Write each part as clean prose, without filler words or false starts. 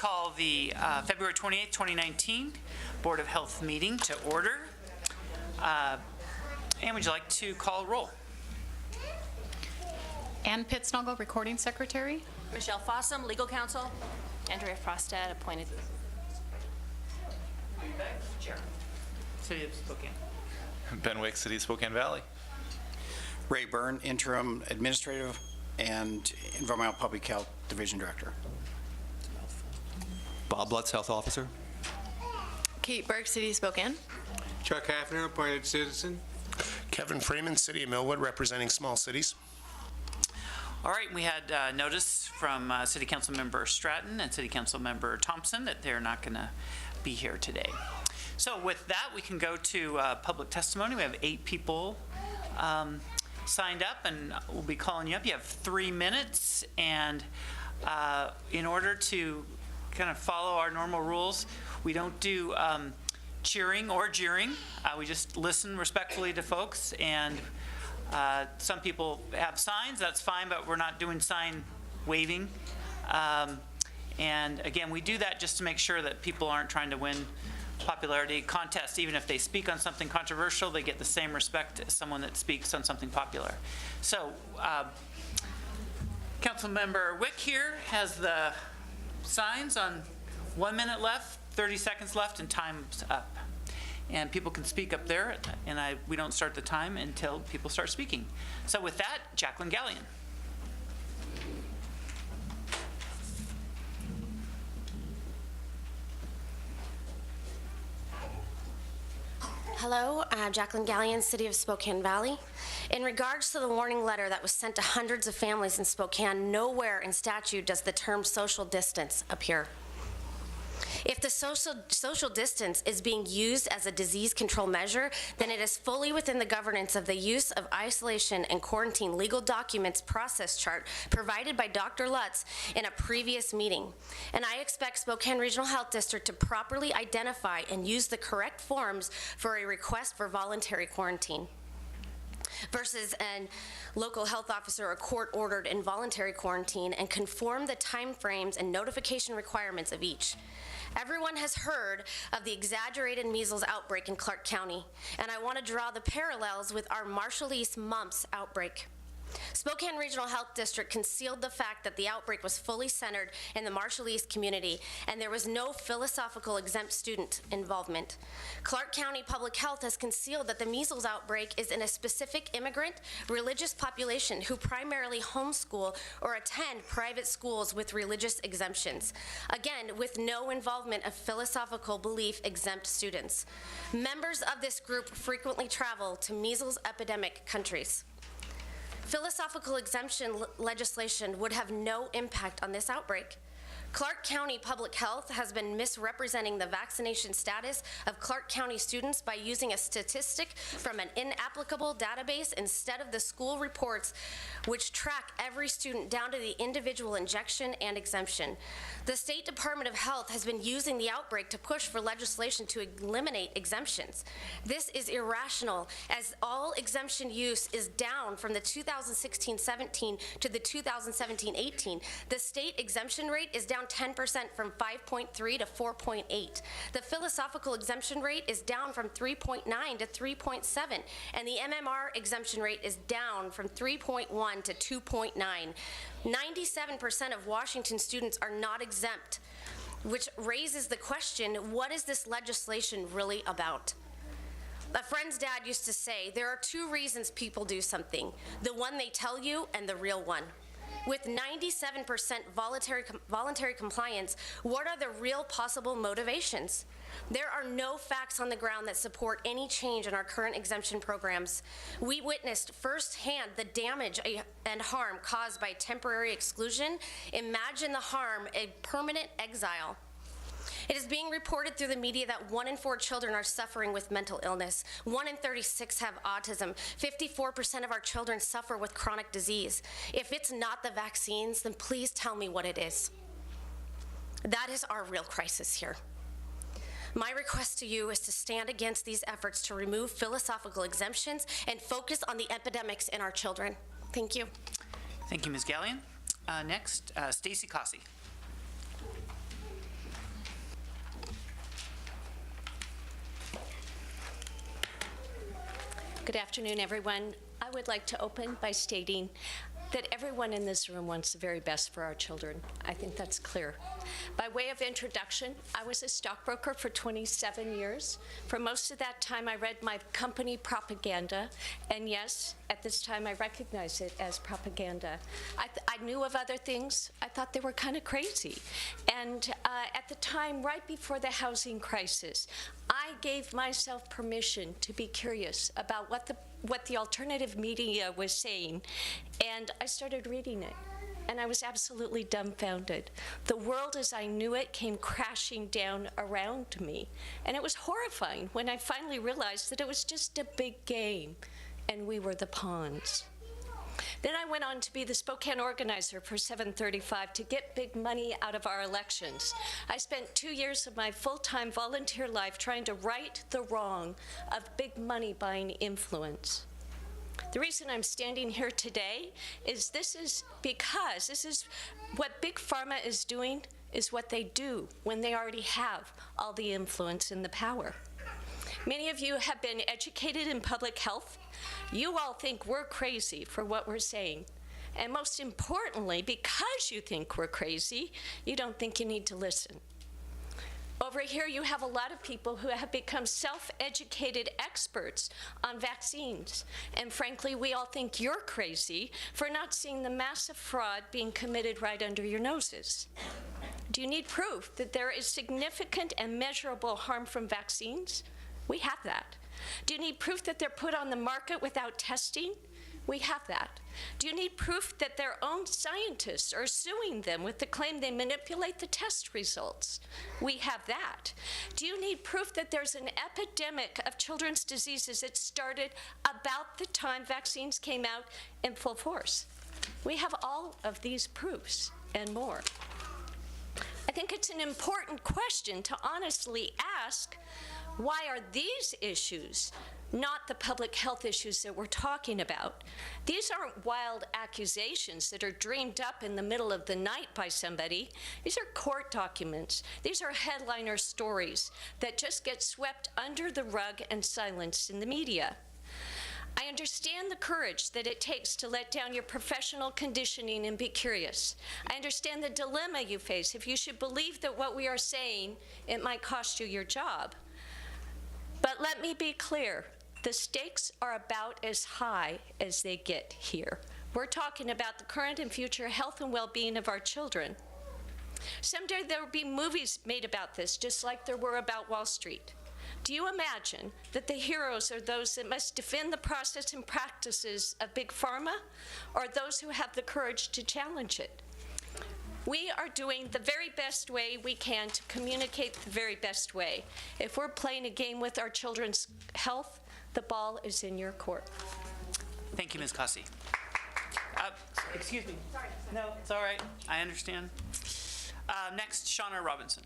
call the February 28th, 2019 Board of Health meeting to order. And would you like to call roll? Ann Pittsnoggle, Recording Secretary. Michelle Fossum, Legal Counsel. Andrea Frostad, appointed. City of Spokane. Ben Wick, City of Spokane Valley. Ray Byrne, Interim Administrative and Environmental Public Health Division Director. Bob Lutz, Health Officer. Kate Burke, City of Spokane. Chuck Hafner, appointed citizen. Kevin Freeman, City of Millwood, representing small cities. All right, we had notice from City Council Member Stratton and City Council Member Thompson that they're not going to be here today. So with that, we can go to public testimony. We have 8 people signed up, and we'll be calling you up. You have 3 minutes, and in order to kind of follow our normal rules, we don't do cheering or jeering. We just listen respectfully to folks, and some people have signs, that's fine, but we're not doing sign waving. And again, we do that just to make sure that people aren't trying to win popularity contests. Even if they speak on something controversial, they get the same respect as someone that speaks on something popular. So, Councilmember Wick here has the signs on 1 minute left, 30 seconds left, and time's up. And people can speak up there, and we don't start the time until people start speaking. So with that, Jacqueline Gallion. Hello, Jacqueline Gallion, City of Spokane Valley. In regards to the warning letter that was sent to hundreds of families in Spokane, nowhere in statute does the term social distance appear. If the social distance is being used as a disease control measure, then it is fully within the governance of the use of isolation and quarantine legal documents process chart provided by Dr. Lutz in a previous meeting. And I expect Spokane Regional Health District to properly identify and use the correct forms for a request for voluntary quarantine versus a local health officer or court-ordered involuntary quarantine, and conform the timeframes and notification requirements of each. Everyone has heard of the exaggerated measles outbreak in Clark County, and I want to draw the parallels with our Marshall-East mumps outbreak. Spokane Regional Health District concealed the fact that the outbreak was fully centered in the Marshall-East community, and there was no philosophical exempt student involvement. Clark County Public Health has concealed that the measles outbreak is in a specific immigrant religious population who primarily homeschool or attend private schools with religious exemptions. Again, with no involvement of philosophical belief exempt students. Members of this group frequently travel to measles epidemic countries. Philosophical exemption legislation would have no impact on this outbreak. Clark County Public Health has been misrepresenting the vaccination status of Clark County students by using a statistic from an inapplicable database instead of the school reports, which track every student down to the individual injection and exemption. The State Department of Health has been using the outbreak to push for legislation to eliminate exemptions. This is irrational, as all exemption use is down from the 2016-17 to the 2017-18. The state exemption rate is down 10% from 5.3 to 4.8. The philosophical exemption rate is down from 3.9 to 3.7, and the MMR exemption rate is down from 3.1 to 2.9. 97% of Washington students are not exempt, which raises the question, what is this legislation really about? A friend's dad used to say, there are 2 reasons people do something, the one they tell you and the real one. With 97% voluntary compliance, what are the real possible motivations? There are no facts on the ground that support any change in our current exemption programs. We witnessed firsthand the damage and harm caused by temporary exclusion. Imagine the harm, a permanent exile. It is being reported through the media that 1 in 4 children are suffering with mental illness. 1 in 36 have autism. 54% of our children suffer with chronic disease. If it's not the vaccines, then please tell me what it is. That is our real crisis here. My request to you is to stand against these efforts to remove philosophical exemptions and focus on the epidemics in our children. Thank you. Thank you, Ms. Gallion. Next, Stacy Cossey. Good afternoon, everyone. I would like to open by stating that everyone in this room wants the very best for our children. I think that's clear. By way of introduction, I was a stockbroker for 27 years. For most of that time, I read my company propaganda, and yes, at this time, I recognize it as propaganda. I knew of other things. I thought they were kind of crazy. And at the time, right before the housing crisis, I gave myself permission to be curious about what the alternative media was saying, and I started reading it, and I was absolutely dumbfounded. The world as I knew it came crashing down around me, and it was horrifying when I finally realized that it was just a big game, and we were the pawns. Then I went on to be the Spokane organizer for 735 to get big money out of our elections. I spent 2 years of my full-time volunteer life trying to right the wrong of big money buying influence. The reason I'm standing here today is because this is what Big Pharma is doing, is what they do when they already have all the influence and the power. Many of you have been educated in public health. You all think we're crazy for what we're saying. And most importantly, because you think we're crazy, you don't think you need to listen. Over here, you have a lot of people who have become self-educated experts on vaccines. And frankly, we all think you're crazy for not seeing the massive fraud being committed right under your noses. Do you need proof that there is significant and measurable harm from vaccines? We have that. Do you need proof that they're put on the market without testing? We have that. Do you need proof that their own scientists are suing them with the claim they manipulate the test results? We have that. Do you need proof that there's an epidemic of children's diseases that started about the time vaccines came out in full force? We have all of these proofs and more. I think it's an important question to honestly ask, why are these issues not the public health issues that we're talking about? These aren't wild accusations that are dreamed up in the middle of the night by somebody. These are court documents. These are headliner stories that just get swept under the rug and silenced in the media. I understand the courage that it takes to let down your professional conditioning and be curious. I understand the dilemma you face if you should believe that what we are saying, it might cost you your job. But let me be clear, the stakes are about as high as they get here. We're talking about the current and future health and well-being of our children. Someday there will be movies made about this, just like there were about Wall Street. Do you imagine that the heroes are those that must defend the process and practices of Big Pharma, or those who have the courage to challenge it? We are doing the very best way we can to communicate the very best way. If we're playing a game with our children's health, the ball is in your court. Thank you, Ms. Cossey. Excuse me. Sorry. No, it's all right. I understand. Next, Shawna Robinson.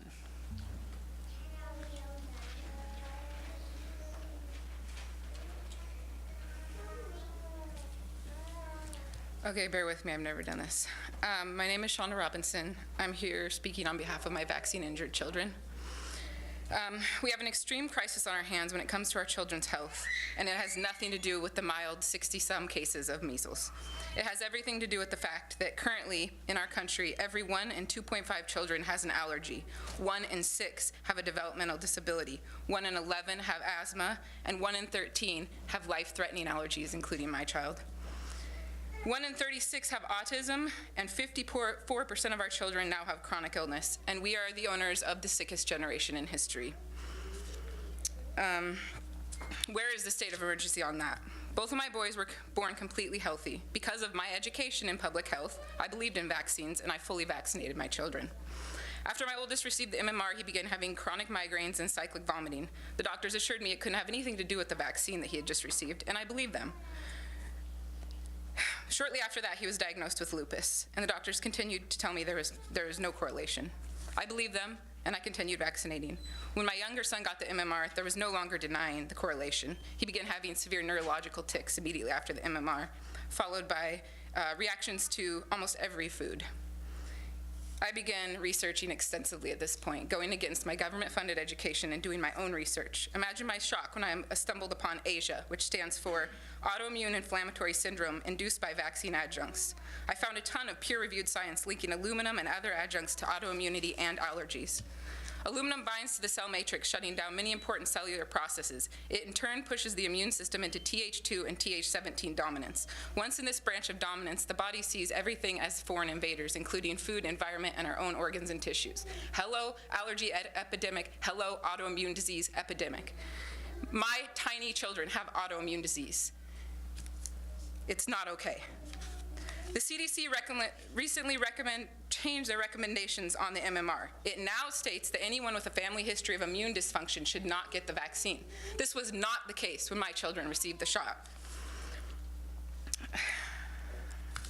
Okay, bear with me, I've never done this. My name is Shawna Robinson. I'm here speaking on behalf of my vaccine-injured children. We have an extreme crisis on our hands when it comes to our children's health, and it has nothing to do with the mild 60-some cases of measles. It has everything to do with the fact that currently in our country, every 1 in 2.5 children has an allergy. 1 in 6 have a developmental disability. 1 in 11 have asthma, and 1 in 13 have life-threatening allergies, including my child. 1 in 36 have autism, and 54% of our children now have chronic illness, and we are the owners of the sickest generation in history. Where is the state of emergency on that? Both of my boys were born completely healthy. Because of my education in public health, I believed in vaccines, and I fully vaccinated my children. After my oldest received the MMR, he began having chronic migraines and cyclic vomiting. The doctors assured me it couldn't have anything to do with the vaccine that he had just received, and I believed them. Shortly after that, he was diagnosed with lupus, and the doctors continued to tell me there was no correlation. I believed them, and I continued vaccinating. When my younger son got the MMR, there was no longer denying the correlation. He began having severe neurological tics immediately after the MMR, followed by reactions to almost every food. I I began researching extensively at this point, going against my government-funded education and doing my own research. Imagine my shock when I stumbled upon ASIA, which stands for Autoimmune Inflammatory Syndrome Induced by Vaccine Adjuncts. I found a ton of peer-reviewed science linking aluminum and other adjuncts to autoimmunity and allergies. Aluminum binds to the cell matrix, shutting down many important cellular processes. It in turn pushes the immune system into Th2 and Th17 dominance. Once in this branch of dominance, the body sees everything as foreign invaders, including food, environment, and our own organs and tissues. Hello, allergy epidemic. Hello, autoimmune disease epidemic. My tiny children have autoimmune disease. It's not okay. The CDC recently changed their recommendations on the MMR. It now states that anyone with a family history of immune dysfunction should not get the vaccine. This was not the case when my children received the shot.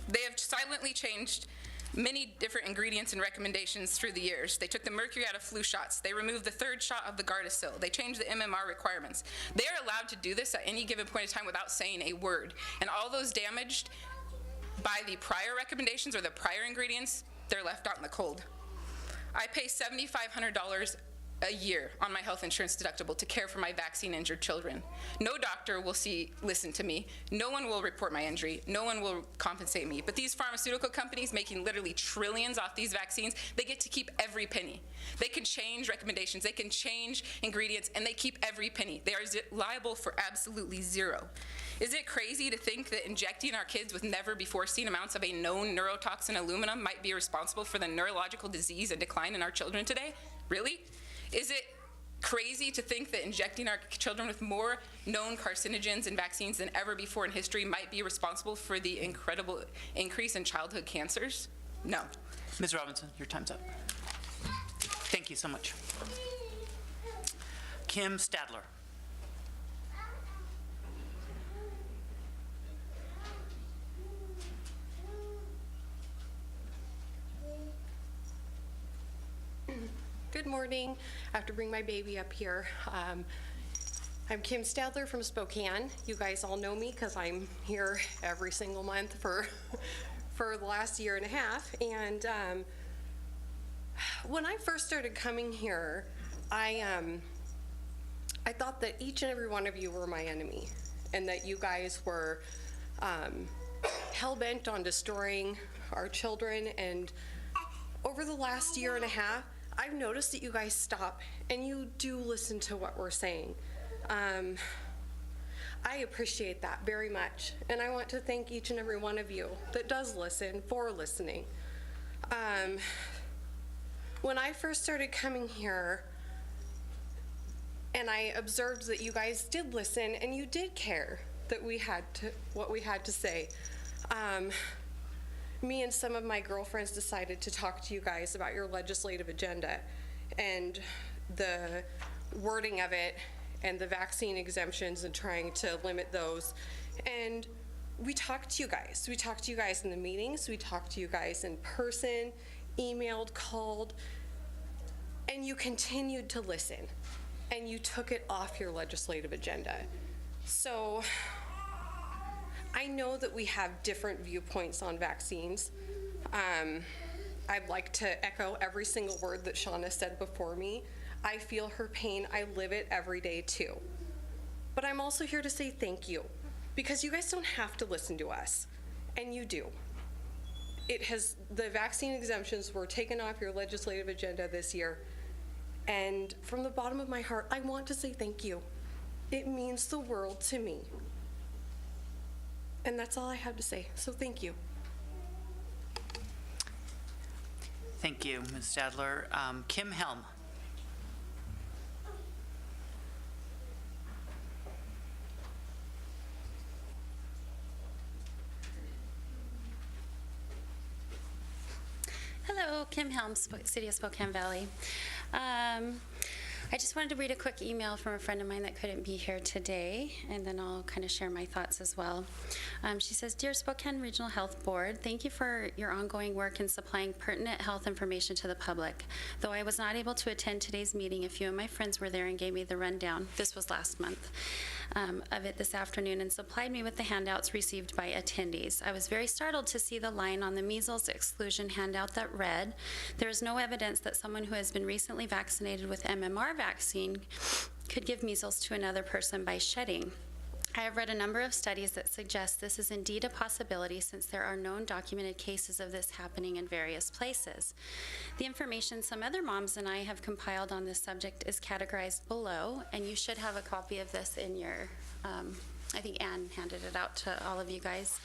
They have silently changed many different ingredients and recommendations through the years. They took the mercury out of flu shots. They removed the third shot of the Gardasil. They changed the MMR requirements. They are allowed to do this at any given point in time without saying a word. And all those damaged by the prior recommendations or the prior ingredients, they're left out in the cold. I pay $7,500 a year on my health insurance deductible to care for my vaccine-injured children. No doctor will listen to me. No one will report my injury. No one will compensate me. But these pharmaceutical companies making literally trillions off these vaccines, they get to keep every penny. They can change recommendations. They can change ingredients, and they keep every penny. They are liable for absolutely zero. Is it crazy to think that injecting our kids with never-before-seen amounts of a known neurotoxin aluminum might be responsible for the neurological disease and decline in our children today? Really? Is it crazy to think that injecting our children with more known carcinogens and vaccines than ever before in history might be responsible for the incredible increase in childhood cancers? No. Ms. Robinson, your time's up. Thank you so much. Kim Stadler. Good morning. I have to bring my baby up here. I'm Kim Stadler from Spokane. You guys all know me because I'm here every single month for the last year and a half. And when I first started coming here, I thought that each and every one of you were my enemy, and that you guys were hell-bent on destroying our children. And over the last year and a half, I've noticed that you guys stop and you do listen to what we're saying. I appreciate that very much, and I want to thank each and every one of you that does listen for listening. When I first started coming here, and I observed that you guys did listen and you did care that what we had to say. Me and some of my girlfriends decided to talk to you guys about your legislative agenda and the wording of it and the vaccine exemptions and trying to limit those. And we talked to you guys. We talked to you guys in the meetings. We talked to you guys in person, emailed, called, and you continued to listen. And you took it off your legislative agenda. So I know that we have different viewpoints on vaccines. I'd like to echo every single word that Shawna said before me. I feel her pain. I live it every day too. But I'm also here to say thank you, because you guys don't have to listen to us, and you do. The vaccine exemptions were taken off your legislative agenda this year, and from the bottom of my heart, I want to say thank you. It means the world to me. And that's all I have to say, so thank you. Thank you, Ms. Stadler. Kim Helm. Hello, Kim Helms, City of Spokane Valley. I just wanted to read a quick email from a friend of mine that couldn't be here today, and then I'll kind of share my thoughts as well. She says, "Dear Spokane Regional Health Board, thank you for your ongoing work in supplying pertinent health information to the public. Though I was not able to attend today's meeting, a few of my friends were there and gave me the rundown," this was last month, "of it this afternoon and supplied me with the handouts received by attendees. I was very startled to see the line on the measles exclusion handout that read, 'There is no evidence that someone who has been recently vaccinated with MMR vaccine could give measles to another person by shedding.' I have read a number of studies that suggest this is indeed a possibility since there are known documented cases of this happening in various places. The information some other moms and I have compiled on this subject is categorized below, and you should have a copy of this in your, I think Anne handed it out to all of you guys.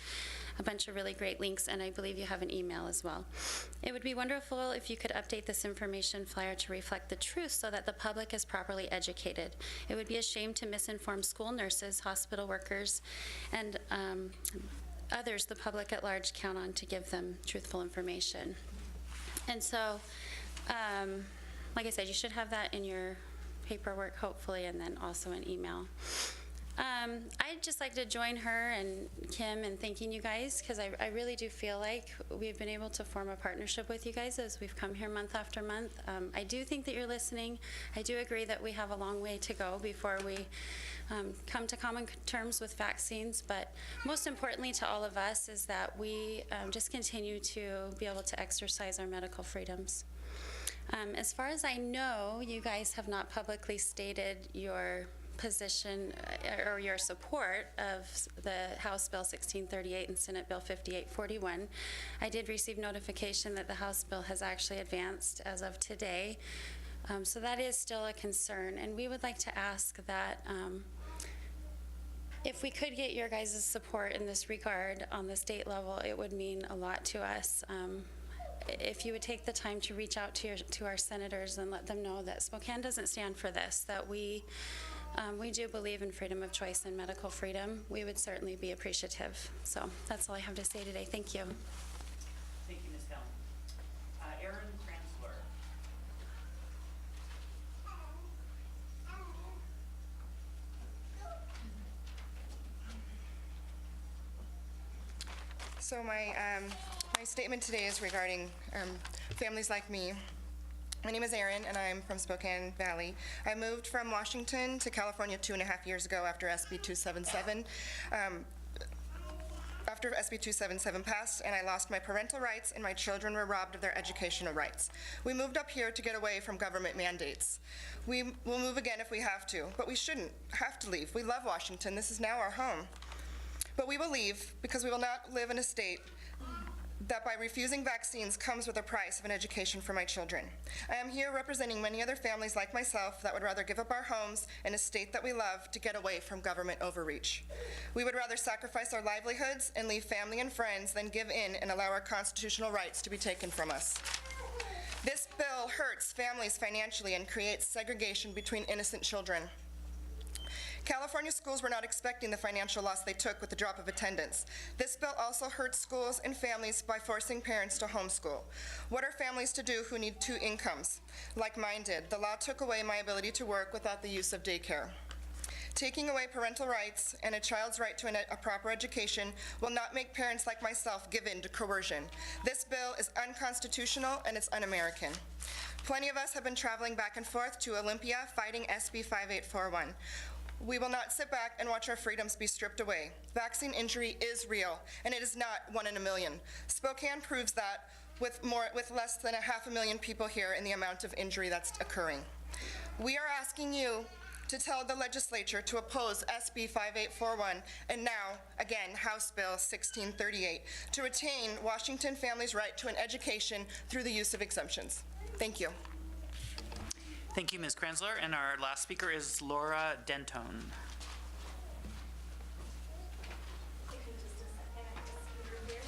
A bunch of really great links, and I believe you have an email as well. It would be wonderful if you could update this information flyer to reflect the truth so that the public is properly educated. It would be a shame to misinform school nurses, hospital workers, and others the public at large count on to give them truthful information." And so, like I said, you should have that in your paperwork, hopefully, and then also an email. I'd just like to join her and Kim in thanking you guys, because I really do feel like we've been able to form a partnership with you guys as we've come here month after month. I do think that you're listening. I do agree that we have a long way to go before we come to common terms with vaccines, but most importantly to all of us is that we just continue to be able to exercise our medical freedoms. As far as I know, you guys have not publicly stated your position or your support of the House Bill 1638 and Senate Bill 5841. I did receive notification that the House bill has actually advanced as of today, so that is still a concern, and we would like to ask that if we could get your guys' support in this regard on the state level, it would mean a lot to us. If you would take the time to reach out to our senators and let them know that Spokane doesn't stand for this, that we do believe in freedom of choice and medical freedom, we would certainly be appreciative. So that's all I have to say today. Thank you. Thank you, Ms. Helms. Erin Krendler. So my statement today is regarding families like me. My name is Erin, and I'm from Spokane Valley. I moved from Washington to California 2.5 years ago after SB 277. After SB 277 passed, and I lost my parental rights, and my children were robbed of their educational rights. We moved up here to get away from government mandates. We will move again if we have to, but we shouldn't have to leave. We love Washington. This is now our home. But we will leave because we will not live in a state that by refusing vaccines comes with a price of an education for my children. I am here representing many other families like myself that would rather give up our homes and a state that we love to get away from government overreach. We would rather sacrifice our livelihoods and leave family and friends than give in and allow our constitutional rights to be taken from us. This bill hurts families financially and creates segregation between innocent children. California schools were not expecting the financial loss they took with the drop of attendance. This bill also hurts schools and families by forcing parents to homeschool. What are families to do who need 2 incomes, like mine did? The law took away my ability to work without the use of daycare. Taking away parental rights and a child's right to a proper education will not make parents like myself give in to coercion. This bill is unconstitutional and it's un-American. Plenty of us have been traveling back and forth to Olympia fighting SB 5841. We will not sit back and watch our freedoms be stripped away. Vaccine injury is real, and it is not 1 in a million. Spokane proves that with less than 500,000 people here in the amount of injury that's occurring. We are asking you to tell the legislature to oppose SB 5841 and now, again, House Bill 1638 to retain Washington families' right to an education through the use of exemptions. Thank you. Thank you, Ms. Krendler. And our last speaker is Laura Denton.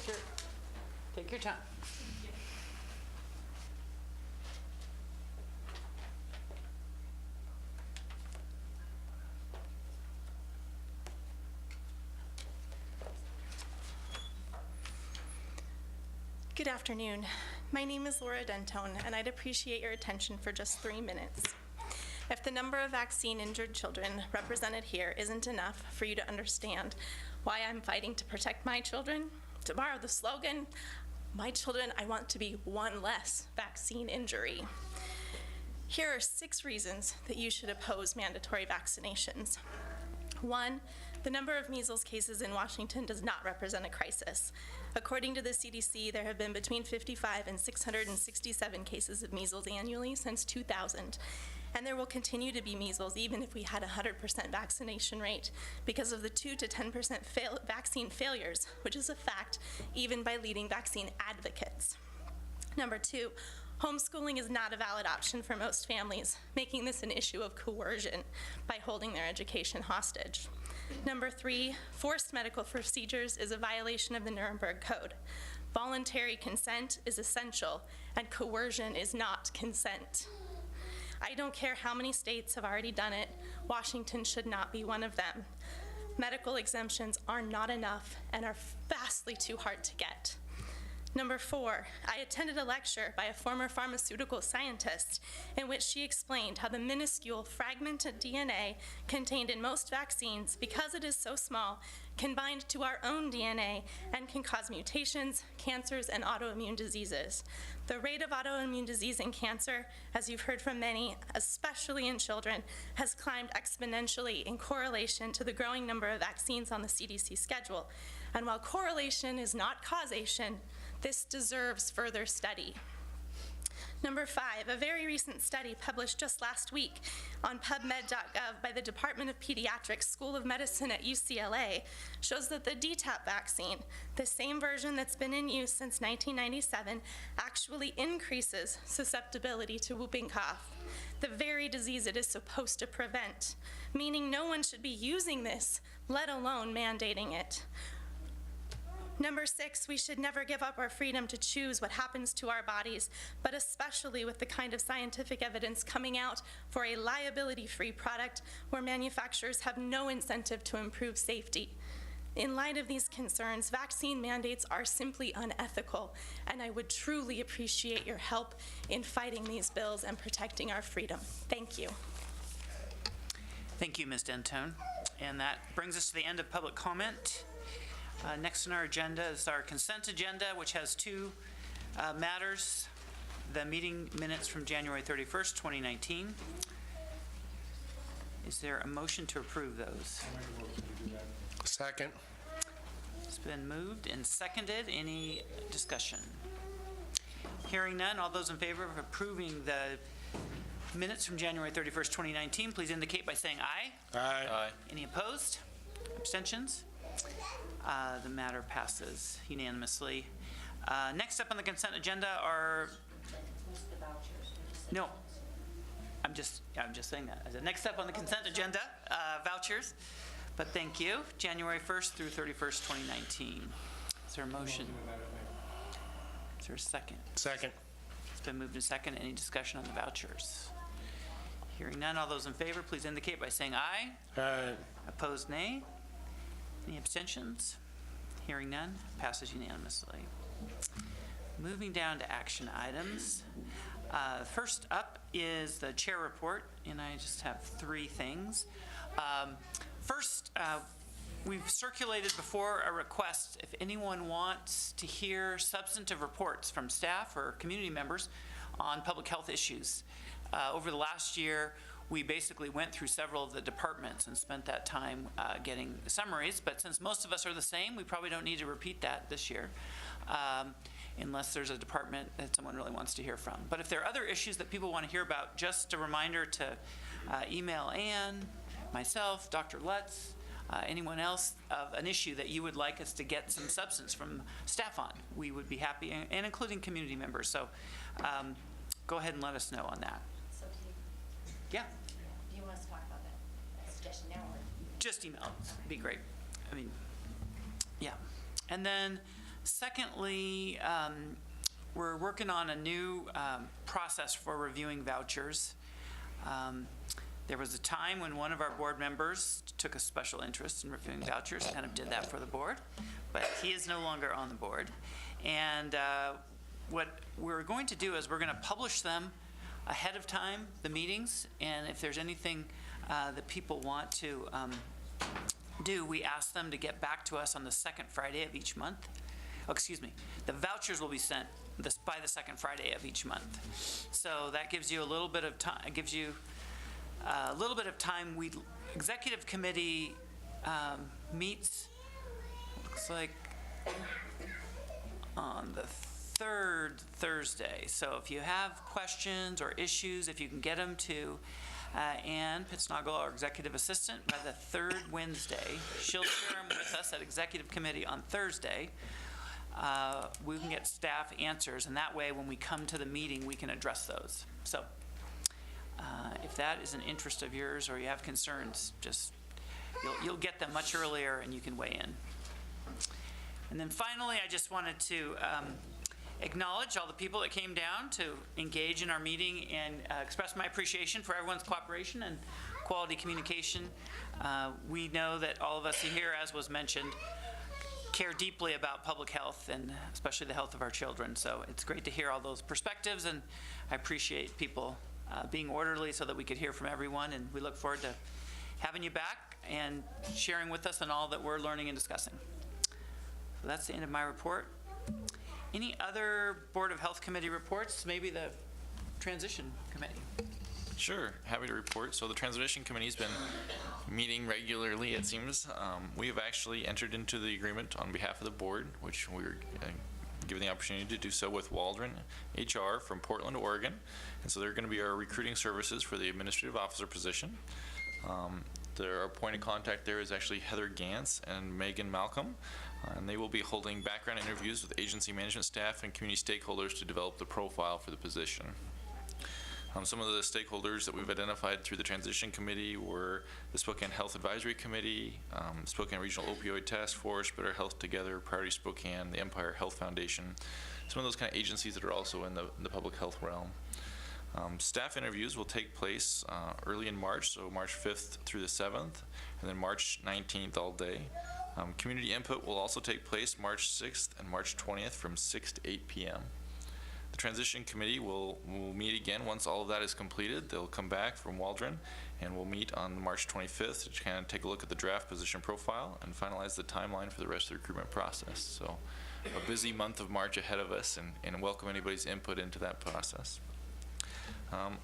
Sure. Take your time. Good afternoon. My name is Laura Denton, and I'd appreciate your attention for just 3 minutes. If the number of vaccine-injured children represented here isn't enough for you to understand why I'm fighting to protect my children, to borrow the slogan, my children, I want to be one less vaccine injury. Here are 6 reasons that you should oppose mandatory vaccinations. 1, the number of measles cases in Washington does not represent a crisis. According to the CDC, there have been between 55 and 667 cases of measles annually since 2000. And there will continue to be measles even if we had a 100% vaccination rate because of the 2 to 10% vaccine failures, which is a fact even by leading vaccine advocates. Number 2, homeschooling is not a valid option for most families, making this an issue of coercion by holding their education hostage. Number 3, forced medical procedures is a violation of the Nuremberg Code. Voluntary consent is essential, and coercion is not consent. I don't care how many states have already done it, Washington should not be one of them. Medical exemptions are not enough and are vastly too hard to get. Number 4, I attended a lecture by a former pharmaceutical scientist in which she explained how the minuscule fragmented DNA contained in most vaccines, because it is so small, can bind to our own DNA and can cause mutations, cancers, and autoimmune diseases. The rate of autoimmune disease and cancer, as you've heard from many, especially in children, has climbed exponentially in correlation to the growing number of vaccines on the CDC schedule. And while correlation is not causation, this deserves further study. Number 5, a very recent study published just last week on PubMed.gov by the Department of Pediatrics School of Medicine at UCLA shows that the DTaP vaccine, the same version that's been in use since 1997, actually increases susceptibility to whooping cough, the very disease it is supposed to prevent, meaning no one should be using this, let alone mandating it. Number 6, we should never give up our freedom to choose what happens to our bodies, but especially with the kind of scientific evidence coming out for a liability-free product where manufacturers have no incentive to improve safety. In light of these concerns, vaccine mandates are simply unethical, and I would truly appreciate your help in fighting these bills and protecting our freedom. Thank you. Thank you, Ms. Denton. And that brings us to the end of public comment. Next on our agenda is our consent agenda, which has 2 matters. The meeting minutes from January 31st, 2019. Is there a motion to approve those? Second. It's been moved and seconded. Any discussion? Hearing none, all those in favor of approving the minutes from January 31st, 2019, please indicate by saying aye. Aye. Any opposed? Abstentions? The matter passes unanimously. Next up on the consent agenda are... No, I'm just saying that. Next up on the consent agenda, vouchers. But thank you. January 1st through 31st, 2019. Is there a motion? Is there a second? Second. It's been moved and second. Any discussion on the vouchers? Hearing none, all those in favor, please indicate by saying aye. Aye. Opposed, nay. Any abstentions? Hearing none, passes unanimously. Moving down to action items. First up is the chair report, and I just have 3 things. First, we've circulated before a request if anyone wants to hear substantive reports from staff or community members on public health issues. Over the last year, we basically went through several of the departments and spent that time getting summaries, but since most of us are the same, we probably don't need to repeat that this year, unless there's a department that someone really wants to hear from. But if there are other issues that people want to hear about, just a reminder to email Ann, myself, Dr. Lutz, anyone else of an issue that you would like us to get some substance from staff on. We would be happy, and including community members. So go ahead and let us know on that. Yeah. Do you want us to talk about that suggestion now? Or? Just email. It'd be great. I mean, yeah. And then secondly, we're working on a new process for reviewing vouchers. There was a time when one of our board members took a special interest in reviewing vouchers, kind of did that for the board, but he is no longer on the board. And what we're going to do is we're going to publish them ahead of time, the meetings, and if there's anything that people want to do, we ask them to get back to us on the second Friday of each month. Oh, excuse me. The vouchers will be sent by the second Friday of each month. So that gives you a little bit of time. It gives you a little bit of time. Executive committee meets, looks like, on the third Thursday. So if you have questions or issues, if you can get them to Ann Pittsnoggle, our executive assistant, by the third Wednesday, she'll share them with us at executive committee on Thursday. We can get staff answers, and that way when we come to the meeting, we can address those. So if that is an interest of yours or you have concerns, just you'll get them much earlier and you can weigh in. And then finally, I just wanted to acknowledge all the people that came down to engage in our meeting and express my appreciation for everyone's cooperation and quality communication. We know that all of us here, as was mentioned, care deeply about public health and especially the health of our children. So it's great to hear all those perspectives, and I appreciate people being orderly so that we could hear from everyone, and we look forward to having you back and sharing with us on all that we're learning and discussing. So that's the end of my report. Any other Board of Health Committee reports? Maybe the Transition Committee. Sure, happy to report. So the Transition Committee's been meeting regularly, it seems. We have actually entered into the agreement on behalf of the board, which we're given the opportunity to do so with Waldron HR from Portland, Oregon. And so they're going to be our recruiting services for the administrative officer position. Their point of contact there is actually Heather Gantz and Megan Malcolm. And they will be holding background interviews with agency management staff and community stakeholders to develop the profile for the position. Some of the stakeholders that we've identified through the Transition Committee were the Spokane Health Advisory Committee, Spokane Regional Opioid Task Force, Better Health Together, Priority Spokane, the Empire Health Foundation, some of those kind of agencies that are also in the public health realm. Staff interviews will take place early in March, so March 5th through the 7th, and then March 19th all day. Community input will also take place March 6th and March 20th from 6 to 8 p.m. The Transition Committee will meet again once all of that is completed. They'll come back from Waldron, and we'll meet on March 25th to kind of take a look at the draft position profile and finalize the timeline for the rest of the recruitment process. So a busy month of March ahead of us, and welcome anybody's input into that process.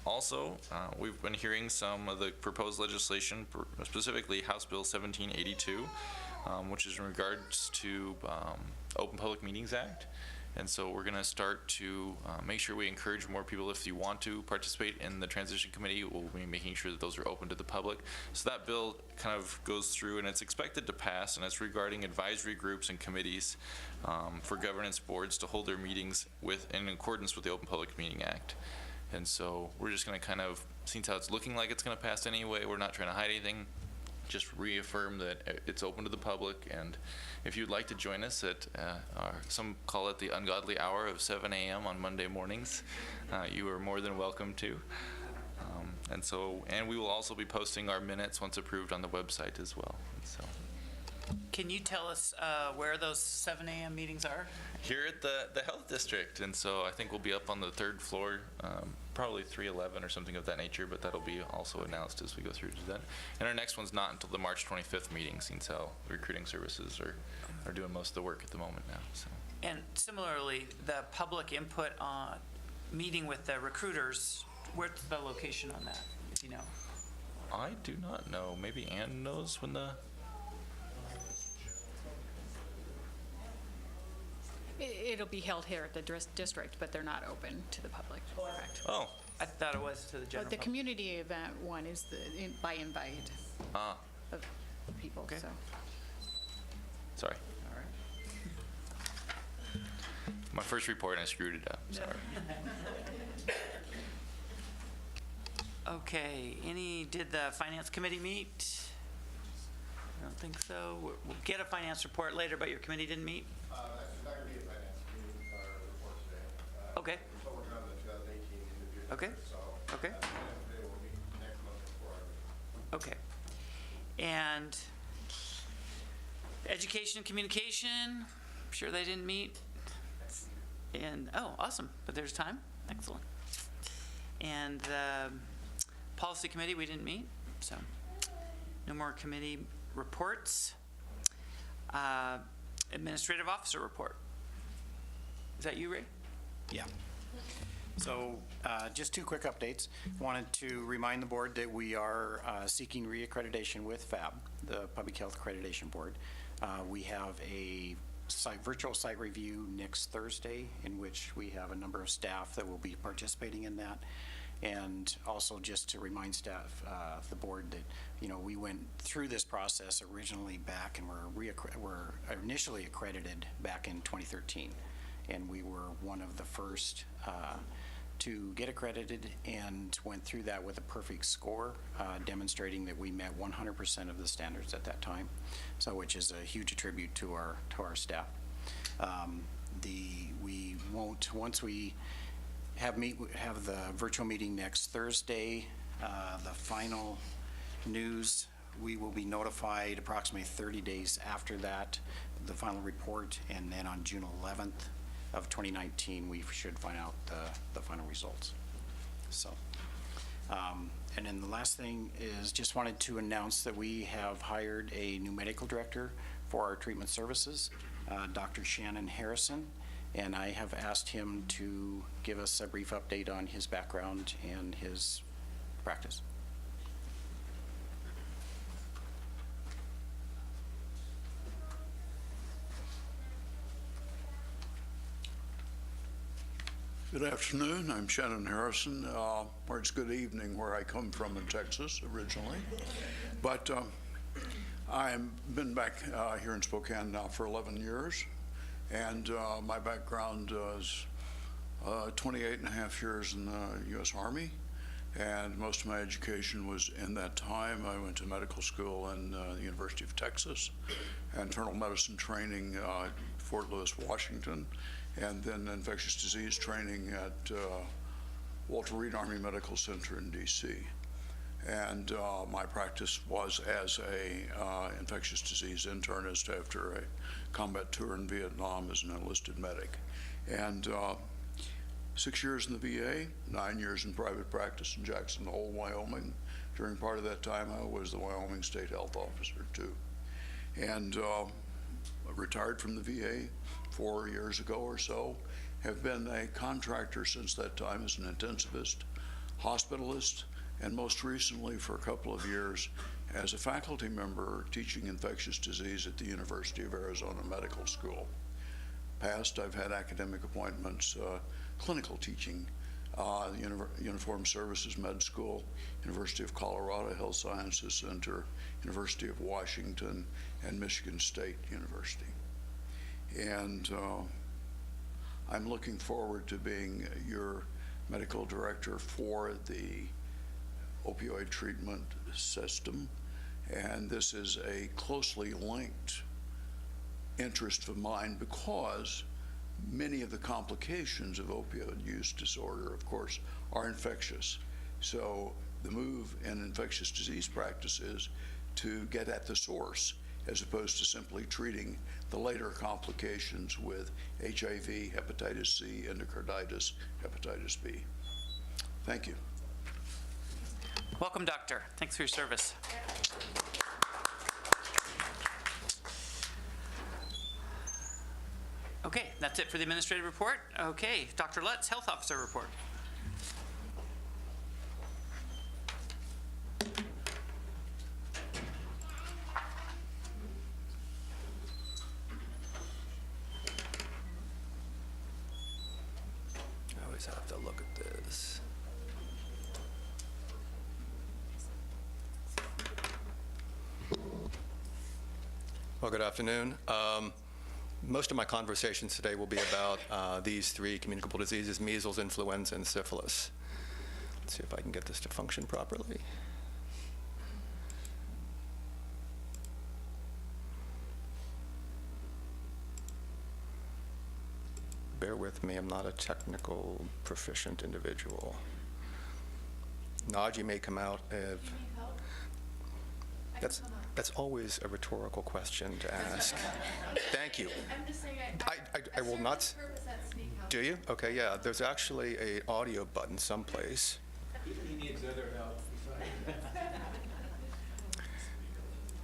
Also, we've been hearing some of the proposed legislation, specifically House Bill 1782, which is in regards to Open Public Meetings Act. And so we're going to start to make sure we encourage more people. If you want to participate in the Transition Committee, we'll be making sure that those are open to the public. So that bill kind of goes through, and it's expected to pass, and it's regarding advisory groups and committees for governance boards to hold their meetings in accordance with the Open Public Meeting Act. And so we're just going to kind of, since how it's looking like it's going to pass anyway, we're not trying to hide anything, just reaffirm that it's open to the public. And if you'd like to join us at, some call it the ungodly hour of 7 a.m. on Monday mornings, you are more than welcome to. And we will also be posting our minutes once approved on the website as well. So. Can you tell us where those 7 a.m. meetings are? Here at the Health District, and so I think we'll be up on the third floor, probably 311 or something of that nature, but that'll be also announced as we go through to that. And our next one's not until the March 25th meeting, since how the recruiting services are doing most of the work at the moment now. So. And similarly, the public input on meeting with the recruiters, where's the location on that, if you know? I do not know. Maybe Ann knows when the... It'll be held here at the district, but they're not open to the public. Correct. Oh. I thought it was to the general The public. community event one is by invite of people. Okay. So. All Sorry. right. My first report, and I screwed it up. Sorry. Okay. Did the Finance Committee meet? I don't think so. We'll get a finance report later, but your committee didn't meet? Actually, not going to be a finance committee report today. Okay. We're still working on the 2018 individual. Okay. So okay. Finance committee will meet next month before our meeting. Okay. And education and communication, I'm sure they didn't meet. And, oh, awesome. But there's time. Excellent. And the policy committee, we didn't meet, so no more committee reports. Administrative officer report. Is that you, Ray? Yeah. So just two quick updates. Wanted to remind the board that we are seeking reaccreditation with FAB, the Public Health Accreditation Board. We have a virtual site review next Thursday, in which we have a number of staff that will be participating in that. And also just to remind staff, the board, that, you know, we went through this process originally back and were initially accredited back in 2013. And we were one of the first to get accredited, and went through that with a perfect score, demonstrating that we met 100% of the standards at that time. So, which is a huge tribute to our staff. We won't, once we have the virtual meeting next Thursday, the final news, we will be notified approximately 30 days after that, the final report, and then on June 11th of 2019, we should find out the final results. So, and then the last thing is just wanted to announce that we have hired a new medical director for our treatment services, Dr. Shannon Harrison, and I have asked him to give us a brief update on his background and his practice. Good afternoon. I'm Shannon Harrison, or it's good evening where I come from in Texas originally. But I've been back here in Spokane now for 11 years, and my background is 28 and a half years in the U.S. Army, and most of my education was in that time. I went to medical school in the University of Texas, internal medicine training Fort Lewis, Washington, and then infectious disease training at Walter Reed Army Medical Center in D.C. And my practice was as a infectious disease internist after a combat tour in Vietnam as an enlisted medic. And 6 years in the VA, 9 years in private practice in Jackson Hole, Wyoming. During part of that time, I was the Wyoming State Health Officer too. And retired from the VA 4 years ago or so, have been a contractor since that time as an intensivist, hospitalist, and most recently for a couple of years as a faculty member teaching infectious disease at the University of Arizona Medical School. Past, I've had academic appointments, clinical teaching, Uniformed Services Med School, University of Colorado Health Sciences Center, University of Washington, and Michigan State University. And I'm looking forward to being your medical director for the opioid treatment system. And this is a closely linked interest of mine because many of the complications of opioid use disorder, of course, are infectious. So the move in infectious disease practice is to get at the source as opposed to simply treating the later complications with HIV, hepatitis C, endocarditis, hepatitis B. Thank you. Welcome, Doctor. Thanks for your service. Okay, that's it for the administrative report. Okay, Dr. Lutz, Health Officer report. I always have to look at this. Well, good afternoon. Most of my conversations today will be about these three communicable diseases: measles, influenza, and syphilis. Let's see if I can get this to function properly. Bear with me, I'm not a technical proficient individual. Naji may come out if... That's always a rhetorical question to ask. Thank you. I'm just saying I will not. Do you? Okay, yeah. There's actually an audio button someplace. He needs other help besides that.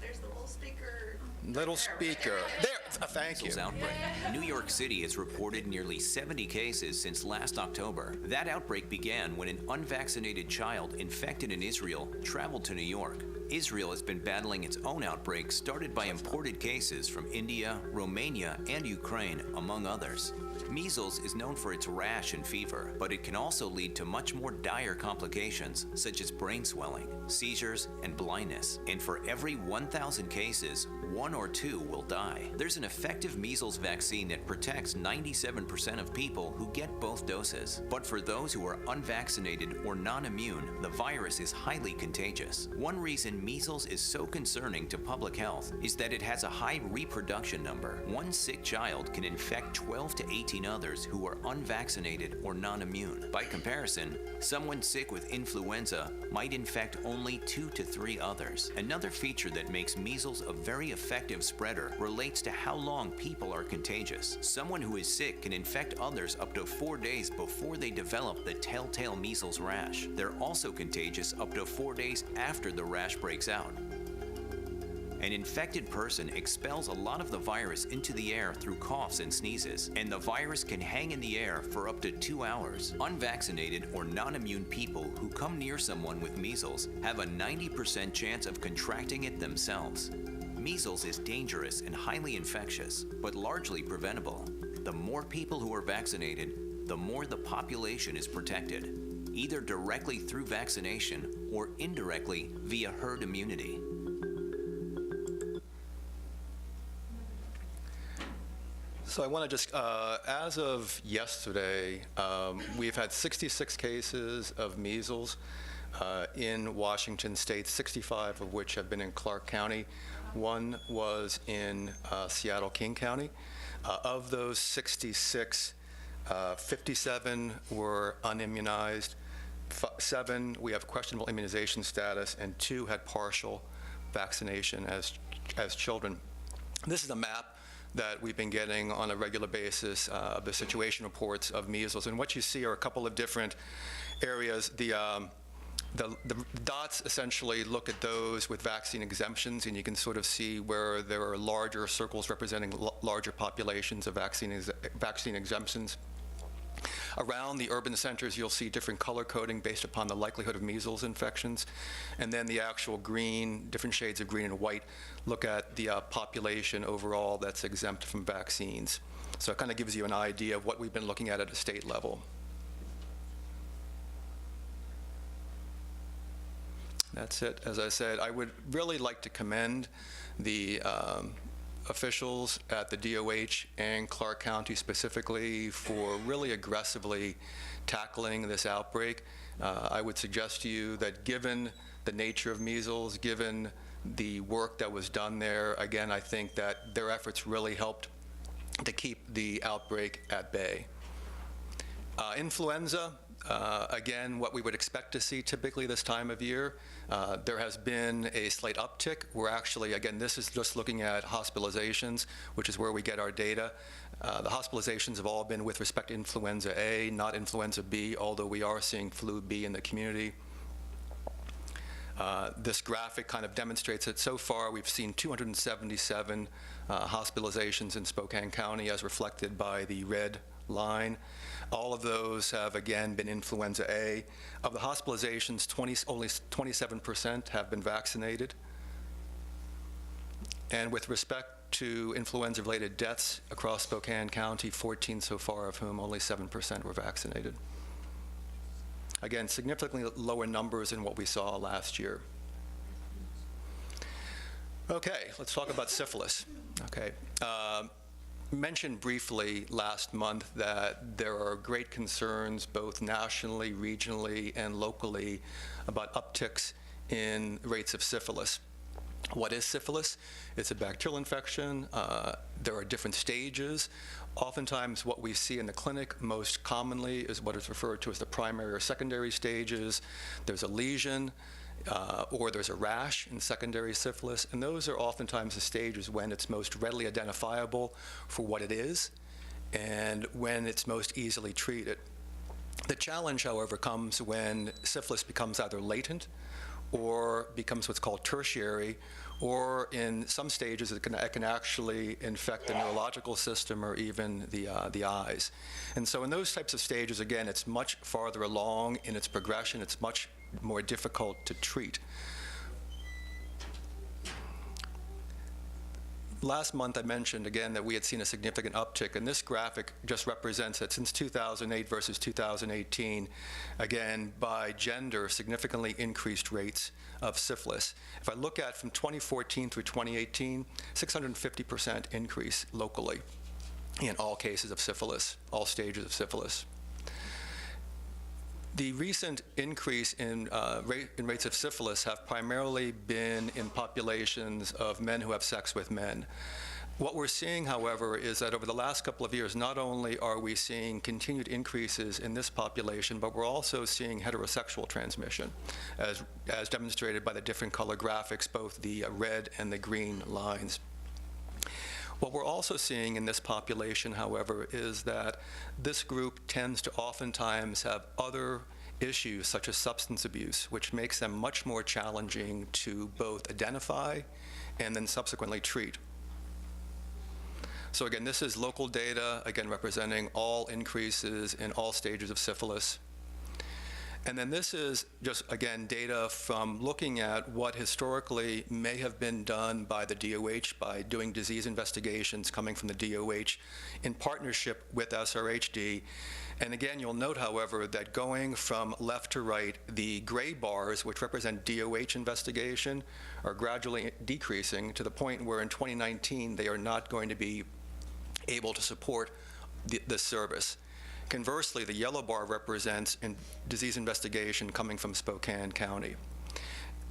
There's the little speaker. Little speaker. There, thank you. Measles outbreak. New York City has reported nearly 70 cases since last October. That outbreak began when an unvaccinated child infected in Israel traveled to New York. Israel has been battling its own outbreak started by imported cases from India, Romania, and Ukraine, among others. Measles is known for its rash and fever, but it can also lead to much more dire complications, such as brain swelling, seizures, and blindness. And for every 1,000 cases, 1 or 2 will die. There's an effective measles vaccine that protects 97% of people who get both doses. But for those who are unvaccinated or non-immune, the virus is highly contagious. One reason measles is so concerning to public health is that it has a high reproduction number. One sick child can infect 12 to 18 others who are unvaccinated or non-immune. By comparison, someone sick with influenza might infect only 2 to 3 others. Another feature that makes measles a very effective spreader relates to how long people are contagious. Someone who is sick can infect others up to 4 days before they develop the telltale measles rash. They're also contagious up to 4 days after the rash breaks out. An infected person expels a lot of the virus into the air through coughs and sneezes, and the virus can hang in the air for up to 2 hours. Unvaccinated or non-immune people who come near someone with measles have a 90% chance of contracting it themselves. Measles is dangerous and highly infectious, but largely preventable. The more people who are vaccinated, the more the population is protected, either directly through vaccination or indirectly via herd immunity. So I want to just, as of yesterday, we've had 66 cases of measles in Washington State, 65 of which have been in Clark County. One was in Seattle-King County. Of those 66, 57 were unimmunized. 7, we have questionable immunization status, and 2 had partial vaccination as children. This is a map that we've been getting on a regular basis of the situation reports of measles. And what you see are a couple of different areas. The dots essentially look at those with vaccine exemptions, and you can sort of see where there are larger circles representing larger populations of vaccine exemptions. Around the urban centers, you'll see different color coding based upon the likelihood of measles infections. And then the actual green, different shades of green and white, look at the population overall that's exempt from vaccines. So it kind of gives you an idea of what we've been looking at a state level. That's it. As I said, I would really like to commend the officials at the DOH and Clark County specifically for really aggressively tackling this outbreak. I would suggest to you that given the nature of measles, given the work that was done there, again, I think that their efforts really helped to keep the outbreak at bay. Influenza, again, what we would expect to see typically this time of year. There has been a slight uptick. We're actually, again, this is just looking at hospitalizations, which is where we get our data. The hospitalizations have all been with respect to influenza A, not influenza B, although we are seeing flu B in the community. This graphic kind of demonstrates that so far we've seen 277 hospitalizations in Spokane County as reflected by the red line. All of those have, again, been influenza A. Of the hospitalizations, only 27% have been vaccinated. And with respect to influenza-related deaths across Spokane County, 14 so far, of whom only 7% were vaccinated. Again, significantly lower numbers than what we saw last year. Okay, let's talk about syphilis. Okay. Mentioned briefly last month that there are great concerns both nationally, regionally, and locally about upticks in rates of syphilis. What is syphilis? It's a bacterial infection. There are different stages. Oftentimes what we see in the clinic most commonly is what is referred to as the primary or secondary stages. There's a lesion, or there's a rash in secondary syphilis, and those are oftentimes the stages when it's most readily identifiable for what it is and when it's most easily treated. The challenge, however, comes when syphilis becomes either latent or becomes what's called tertiary, or in some stages it can actually infect the neurological system or even the eyes. And so in those types of stages, again, it's much farther along in its progression. It's much more difficult to treat. Last month, I mentioned again that we had seen a significant uptick, and this graphic just represents that since 2008 versus 2018, again, by gender, significantly increased rates of syphilis. If I look at from 2014 through 2018, 650% increase locally in all cases of syphilis, all stages of syphilis. The recent increase in rates of syphilis have primarily been in populations of men who have sex with men. What we're seeing, however, is that over the last couple of years, not only are we seeing continued increases in this population, but we're also seeing heterosexual transmission, as demonstrated by the different color graphics, both the red and the green lines. What we're also seeing in this population, however, is that this group tends to oftentimes have other issues such as substance abuse, which makes them much more challenging to both identify and then subsequently treat. So again, this is local data, again, representing all increases in all stages of syphilis. And then this is just, again, data from looking at what historically may have been done by the DOH by doing disease investigations coming from the DOH in partnership with SRHD. And again, you'll note, however, that going from left to right, the gray bars, which represent DOH investigation, are gradually decreasing to the point where in 2019 they are not going to be able to support this service. Conversely, the yellow bar represents disease investigation coming from Spokane County.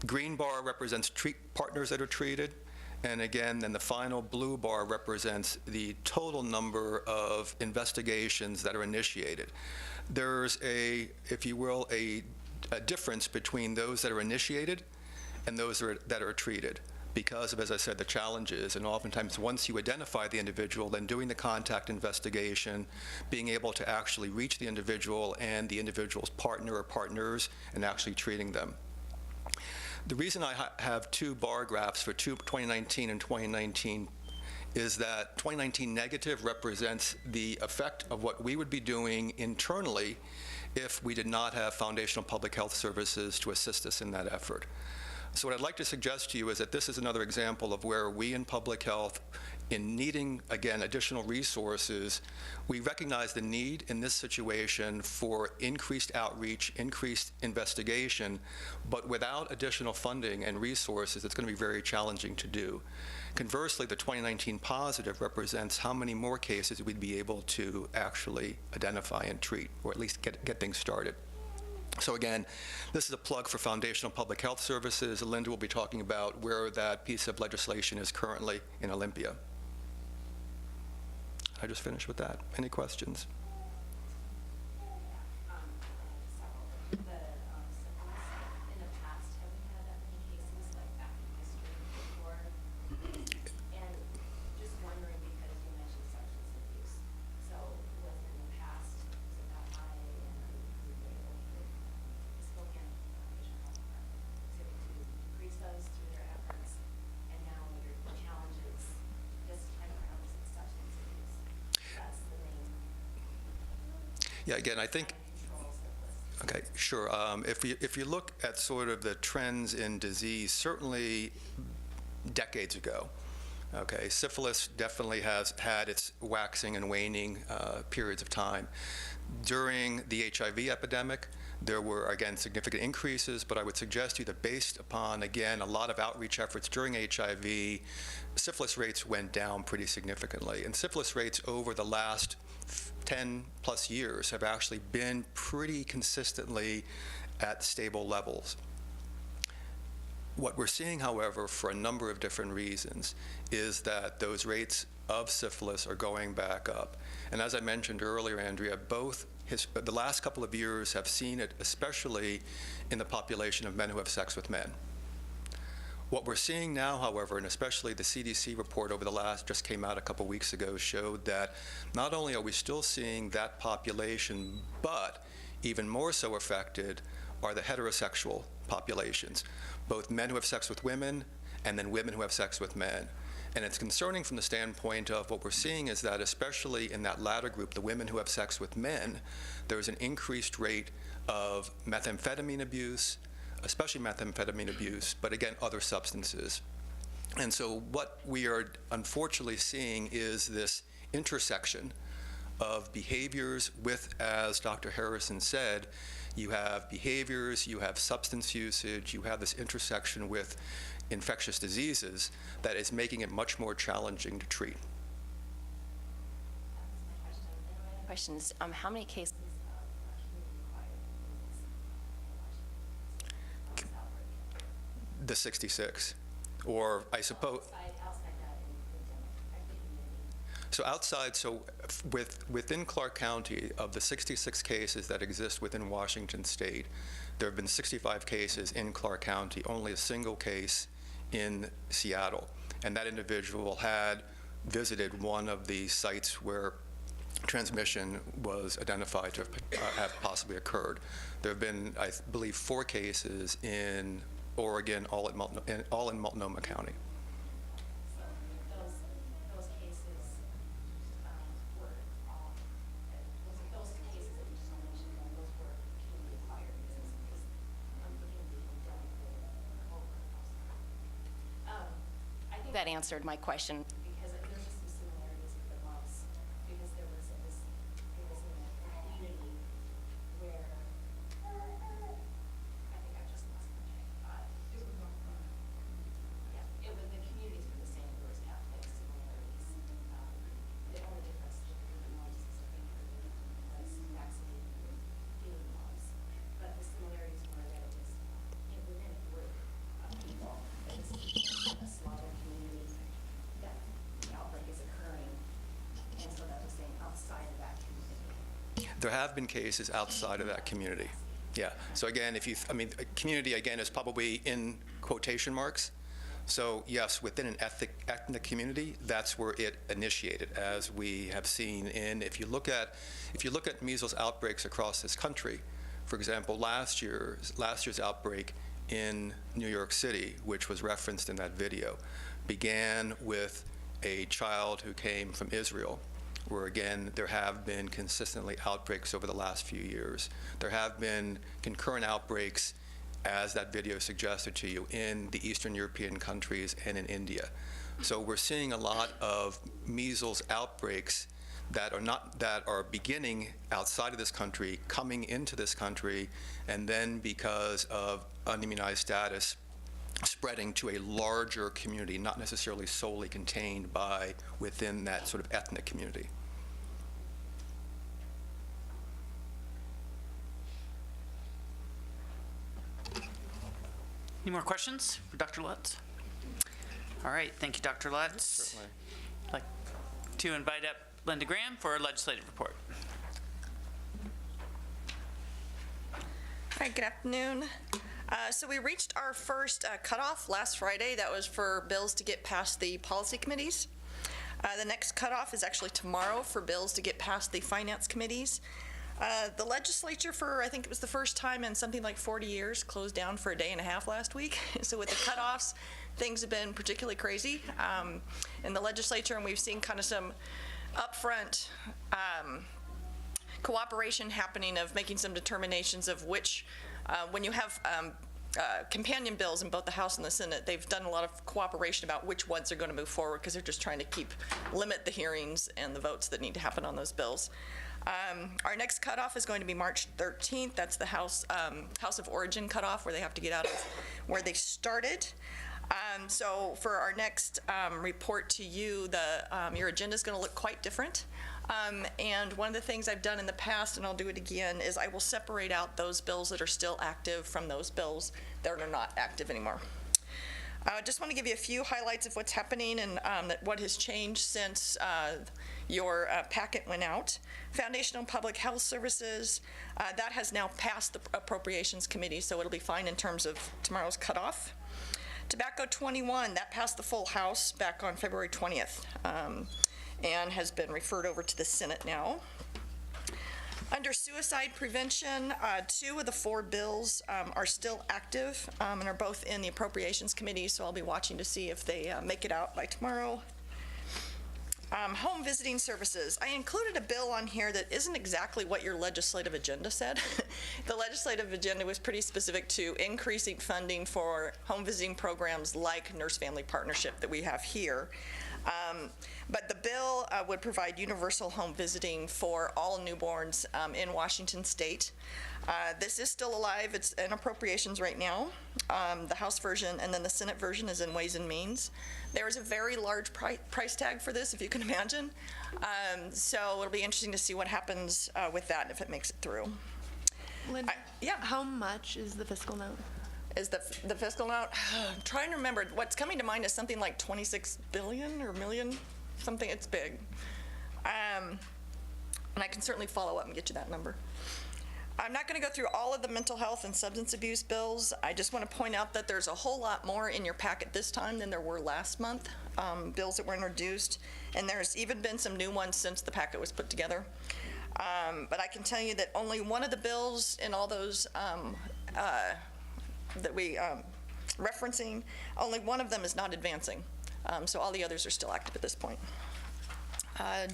Green bar represents partners that are treated, and again, then the final blue bar represents the total number of investigations that are initiated. There's if you will, a difference between those that are initiated and those that are treated, because of, as I said, the challenges. And oftentimes, once you identify the individual, then doing the contact investigation, being able to actually reach the individual and the individual's partner or partners, and actually treating them. The reason I have two bar graphs for 2019 and 2019 is that 2019 negative represents the effect of what we would be doing internally if we did not have foundational public health services to assist us in that effort. So what I'd like to suggest to you is that this is another example of where we in public health, in needing, again, additional resources, we recognize the need in this situation for increased outreach, increased investigation, but without additional funding and resources, it's going to be very challenging to do. Conversely, the 2019 positive represents how many more cases we'd be able to actually identify and treat, or at least get things started. So again, this is a plug for foundational public health services. Linda will be talking about where that piece of legislation is currently in Olympia. I just finished with that. Any questions? Yeah, again, I think, okay, sure. If you look at sort of the trends in disease, certainly decades ago, okay, syphilis definitely has had its waxing and waning periods of time. During the HIV epidemic, there were, again, significant increases, but I would suggest to you that based upon, again, a lot of outreach efforts during HIV, syphilis rates went down pretty significantly. And syphilis rates over the last 10 plus years have actually been pretty consistently at stable levels. What we're seeing, however, for a number of different reasons, is that those rates of syphilis are going back up. And as I mentioned earlier, Andrea, both the last couple of years have seen it, especially in the population of men who have sex with men. What we're seeing now, however, and especially the CDC report over the just came out a couple weeks ago, showed that not only are we still seeing that population, but even more so affected are the heterosexual populations, both men who have sex with women and then women who have sex with men. And it's concerning from the standpoint of what we're seeing is that, especially in that latter group, the women who have sex with men, there's an increased rate of methamphetamine abuse, especially methamphetamine abuse, but again, other substances. And so what we are unfortunately seeing is this intersection of behaviors with, as Dr. Harrison said, you have behaviors, you have substance usage, you have this intersection with infectious diseases that is making it much more challenging to treat. Questions, how many cases? The 66, or I suppose. So outside, so within Clark County, of the 66 cases that exist within Washington State, there have been 65 cases in Clark County, only a single case in Seattle. And that individual had visited one of the sites where transmission was identified to have possibly occurred. There have been, I believe, 4 cases in Oregon, all in Multnomah County. That answered my question, because there's just some similarities with the months, because there was in a community where I think I've just lost my train of thought. Yeah, the communities were the same. There was ethnic similarities. The only difference between the months is I think was vaccinated with fewer months, but the similarities were that it was within a group of people. It was a smaller community that the outbreak is occurring, and so that was saying outside of that community. There have been cases outside of that community. Yeah. So again, a community again is probably in quotation marks. So yes, within an ethnic community, that's where it initiated, as we have seen in. If you look at measles outbreaks across this country, for example, last year's outbreak in New York City, which was referenced in that video, began with a child who came from Israel, where again, there have been consistently outbreaks over the last few years. There have been concurrent outbreaks, as that video suggested to you, in the Eastern European countries and in India. So we're seeing a lot of measles outbreaks that are beginning outside of this country, coming into this country, and then because of unimmunized status, spreading to a larger community, not necessarily solely contained within that sort of ethnic community. Any more questions for Dr. Lutz? All right, thank you, Dr. Lutz. Certainly. I'd like to invite up Linda Graham for a legislative report. Hi, good afternoon. So we reached our first cutoff last Friday. That was for bills to get past the policy committees. The next cutoff is actually tomorrow for bills to get past the finance committees. The legislature, for I think it was the first time in something like 40 years, closed down for a day and a half last week. So with the cutoffs, things have been particularly crazy in the legislature, and we've seen kind of some upfront cooperation happening of making some determinations of which, when you have companion bills in both the House and the Senate, they've done a lot of cooperation about which ones are going to move forward, because they're just trying to limit the hearings and the votes that need to happen on those bills. Our next cutoff is going to be March 13th. That's the House of Origin cutoff, where they have to get out of where they started. So for our next report to you, your agenda is going to look quite different. And one of the things I've done in the past, and I'll do it again, is I will separate out those bills that are still active from those bills that are not active anymore. I just want to give you a few highlights of what's happening and what has changed since your packet went out. Foundational Public Health Services, that has now passed the Appropriations Committee, so it'll be fine in terms of tomorrow's cutoff. Tobacco 21, that passed the full House back on February 20th and has been referred over to the Senate now. Under suicide prevention, 2 of the 4 bills are still active and are both in the Appropriations Committee, so I'll be watching to see if they make it out by tomorrow. Home visiting services. I included a bill on here that isn't exactly what your legislative agenda said. The legislative agenda was pretty specific to increasing funding for home visiting programs like Nurse Family Partnership that we have here. But the bill would provide universal home visiting for all newborns in Washington State. This is still alive. It's in appropriations right now. The House version and then the Senate version is in Ways and Means. There is a very large price tag for this, if you can imagine. So it'll be interesting to see what happens with that and if it makes it through. Linda, how much is the fiscal note? Is the fiscal note? I'm trying to remember. What's coming to mind is something like 26 billion or million, something. It's big. And I can certainly follow up and get you that number. I'm not going to go through all of the mental health and substance abuse bills. I just want to point out that there's a whole lot more in your packet this time than there were last month, bills that were introduced, and there's even been some new ones since the packet was put together. But I can tell you that only one of the bills in all those that we referencing, only one of them is not advancing. So all the others are still active at this point.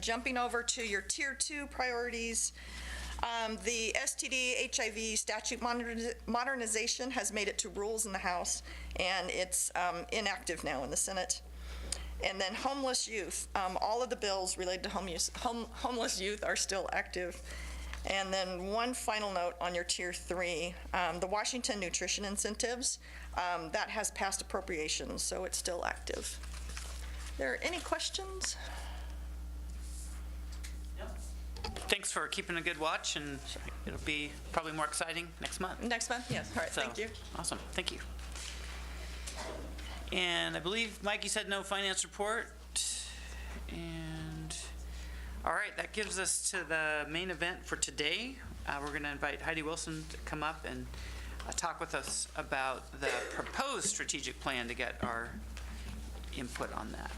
Jumping over to your Tier 2 priorities, the STD HIV statute modernization has made it to rules in the House, and it's inactive now in the Senate. And then homeless youth, all of the bills related to homeless youth are still active. And then one final note on your Tier 3, the Washington nutrition incentives, that has passed appropriations, so it's still active. Are there any questions? Thanks for keeping a good watch, and it'll be probably more exciting next month. Next month, yes. All right, thank you. Awesome, thank you. And I believe, Mike, you said no finance report. And, all right, that gives us to the main event for today. We're going to invite Heidi Wilson to come up and talk with us about the proposed strategic plan to get our input on that.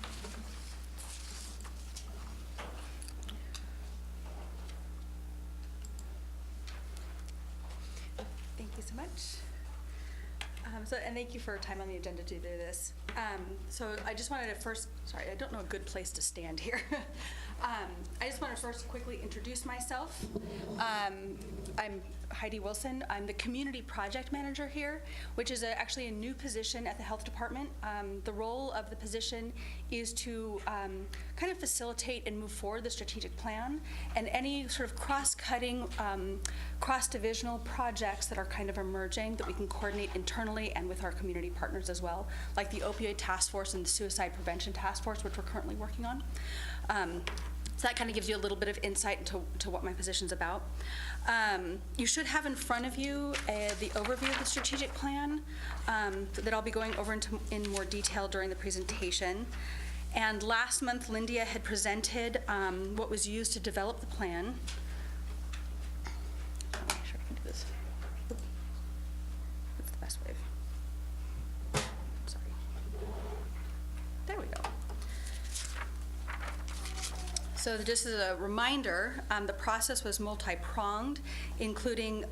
Thank you so much. And thank you for your time on the agenda to do this. So I just wanted to first, sorry, I don't know a good place to stand here. I just want to first quickly introduce myself. I'm Heidi Wilson. I'm the Community Project Manager here, which is actually a new position at the Health Department. The role of the position is to kind of facilitate and move forward the strategic plan and any sort of cross-cutting, cross-divisional projects that are kind of emerging that we can coordinate internally and with our community partners as well, like the Opioid Task Force and the Suicide Prevention Task Force, which we're currently working on. So that kind of gives you a little bit of insight into what my position's about. You should have in front of you the overview of the strategic plan that I'll be going over in more detail during the presentation. And last month, Lindia had presented what was used to develop the plan. I'll make sure I can do this. That's the best way. Sorry. There we go. So just as a reminder, the process was multi-pronged, including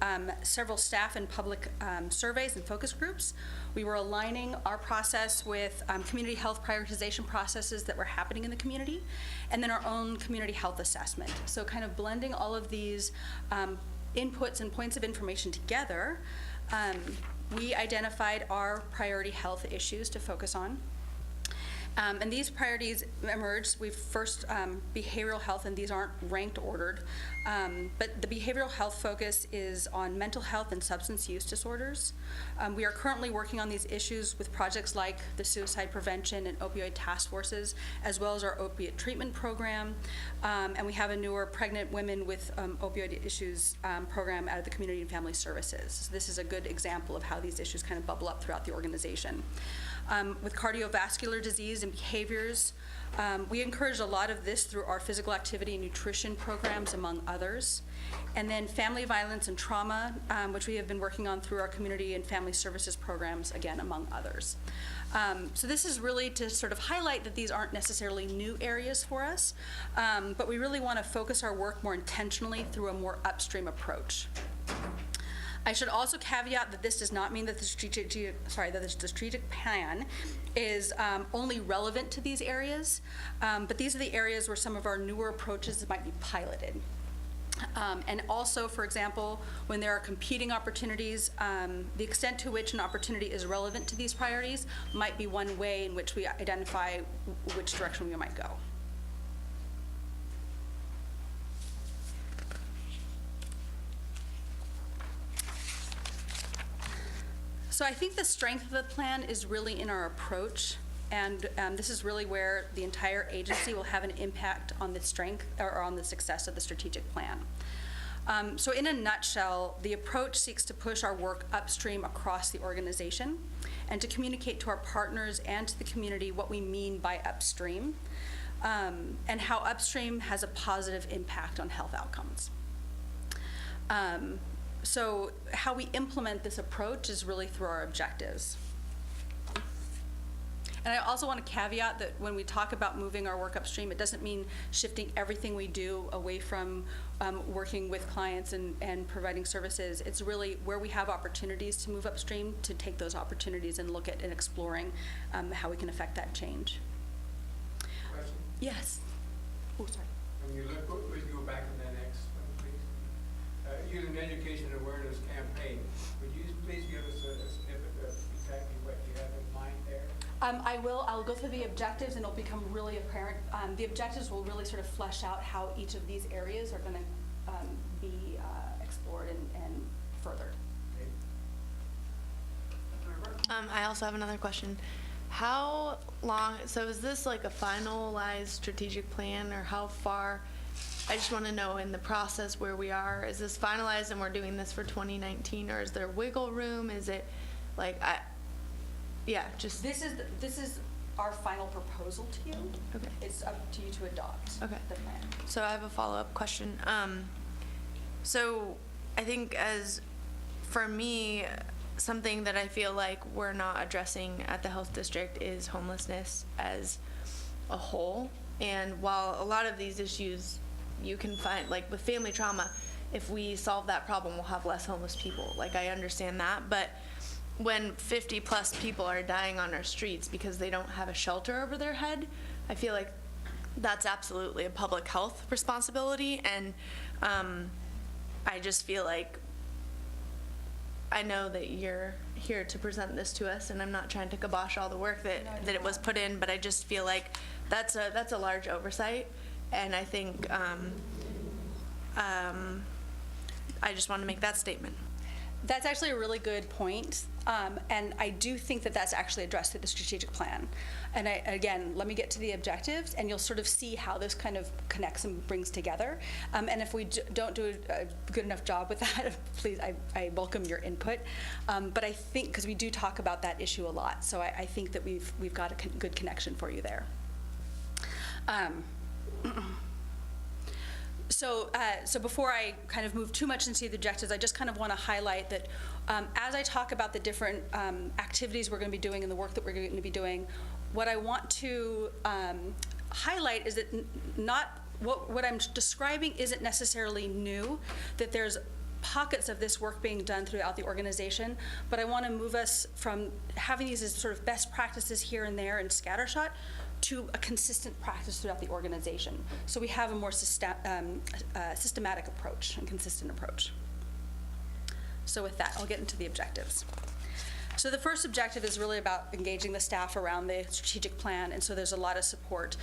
several staff and public surveys and focus groups. We were aligning our process with community health prioritization processes that were happening in the community, and then our own community health assessment. So kind of blending all of these inputs and points of information together, we identified our priority health issues to focus on. And these priorities emerged. We first behavioral health, and these aren't ranked ordered, but the behavioral health focus is on mental health and substance use disorders. We are currently working on these issues with projects like the Suicide Prevention and Opioid Task Forces, as well as our opiate treatment program, and we have a newer pregnant women with opioid issues program out of the Community and Family Services. So this is a good example of how these issues kind of bubble up throughout the organization. With cardiovascular disease and behaviors, We encourage a lot of this through our physical activity and nutrition programs, among others. And then family violence and trauma, which we have been working on through our community and family services programs, again, among others. So this is really to sort of highlight that these aren't necessarily new areas for us, but we really want to focus our work more intentionally through a more upstream approach. I should also caveat that this does not mean that the strategic plan is only relevant to these areas, but these are the areas where some of our newer approaches might be piloted. And also, for example, when there are competing opportunities, the extent to which an opportunity is relevant to these priorities might be one way in which we identify which direction we might go. So I think the strength of the plan is really in our approach, and this is really where the entire agency will have an impact on the strength or on the success of the strategic plan. So in a nutshell, the approach seeks to push our work upstream across the organization and to communicate to our partners and to the community what we mean by upstream, and how upstream has a positive impact on health outcomes. So how we implement this approach is really through our objectives. And I also want to caveat that when we talk about moving our work upstream, it doesn't mean shifting everything we do away from working with clients and providing services. It's really where we have opportunities to move upstream, to take those opportunities and look at and exploring how we can affect that change. Question? Yes. Oh, sorry. When you look, would you go back to the next one, please? Youth and Education Awareness Campaign. Would you please give us a snippet of exactly what you have in mind there? I will. I'll go through the objectives and it'll become really apparent. The objectives will really sort of flesh out how each of these areas are going to be explored and furthered. I also have another question. How long, so is this like a finalized strategic plan, or how far? I just want to know in the process where we are. Is this finalized and we're doing this for 2019, or is there wiggle room? Is it like, just. This is our final proposal to you. Okay. It's up to you to adopt the plan. So I have a follow-up question. So I think for me, something that I feel like we're not addressing at the health district is homelessness as a whole. And while a lot of these issues you can find, like with family trauma, if we solve that problem, we'll have less homeless people. Like, I understand that, but when 50 plus people are dying on our streets because they don't have a shelter over their head, I feel like that's absolutely a public health responsibility. And I just feel like, I know that you're here to present this to us, and I'm not trying to kibosh all the work that it was put in, but I just feel like that's a large oversight. And I think I just want to make that statement. That's actually a really good point. And I do think that that's actually addressed through the strategic plan. And again, let me get to the objectives, and you'll sort of see how this kind of connects and brings together. And if we don't do a good enough job with that, please, I welcome your input. But I think, because we do talk about that issue a lot, so I think that we've got a good connection for you there. So before I kind of move too much into the objectives, I just kind of want to highlight that as I talk about the different activities we're going to be doing and the work that we're going to be doing, what I want to highlight is that not what I'm describing isn't necessarily new, that there's pockets of this work being done throughout the organization, but I want to move us from having these as sort of best practices here and there and scattershot to a consistent practice throughout the organization. So we have a more systematic approach and consistent approach. So with that, I'll get into the objectives. So the first objective is really about engaging the staff around the strategic plan, and so there's a lot of support.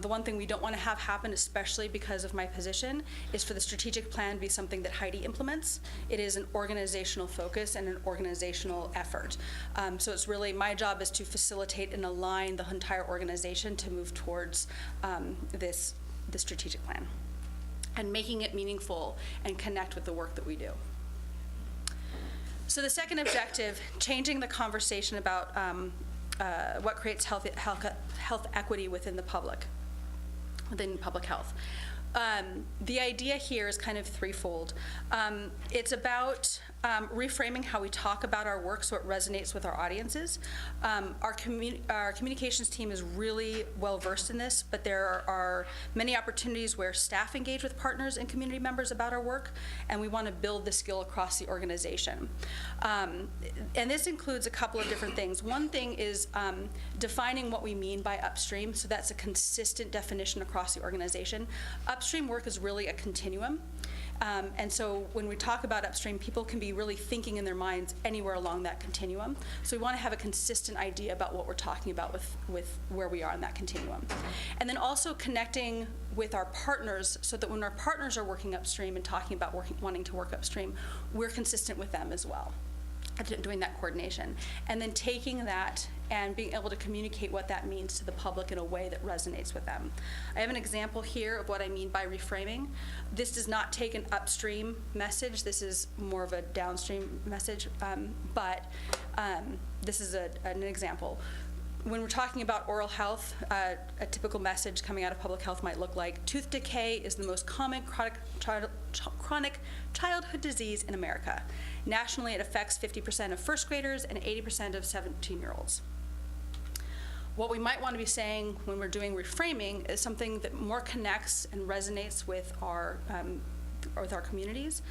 The one thing we don't want to have happen, especially because of my position, is for the strategic plan to be something that Heidi implements. It is an organizational focus and an organizational effort. So it's really, my job is to facilitate and align the entire organization to move towards the strategic plan and making it meaningful and connect with the work that we do. So the second objective, changing the conversation about health equity within public health. The idea here is kind of threefold. It's about reframing how we talk about our work so it resonates with our audiences. Our communications team is really well versed in this, but there are many opportunities where staff engage with partners and community members about our work, and we want to build the skill across the organization. And this includes a couple of different things. One thing is defining what we mean by upstream, so that's a consistent definition across the organization. Upstream work is really a continuum. And so when we talk about upstream, people can be really thinking in their minds anywhere along that continuum. So we want to have a consistent idea about what we're talking about with where we are in that continuum. And then also connecting with our partners so that when our partners are working upstream and talking about wanting to work upstream, we're consistent with them as well, doing that coordination. And then taking that and being able to communicate what that means to the public in a way that resonates with them. I have an example here of what I mean by reframing. This does not take an upstream message. This is more of a downstream message, but this is an example. When we're talking about oral health, a typical message coming out of public health might look like, tooth decay is the most common chronic childhood disease in America. Nationally, it affects 50% of first graders and 80% of 17-year-olds. What we might want to be saying when we're doing reframing is something that more connects and resonates with our communities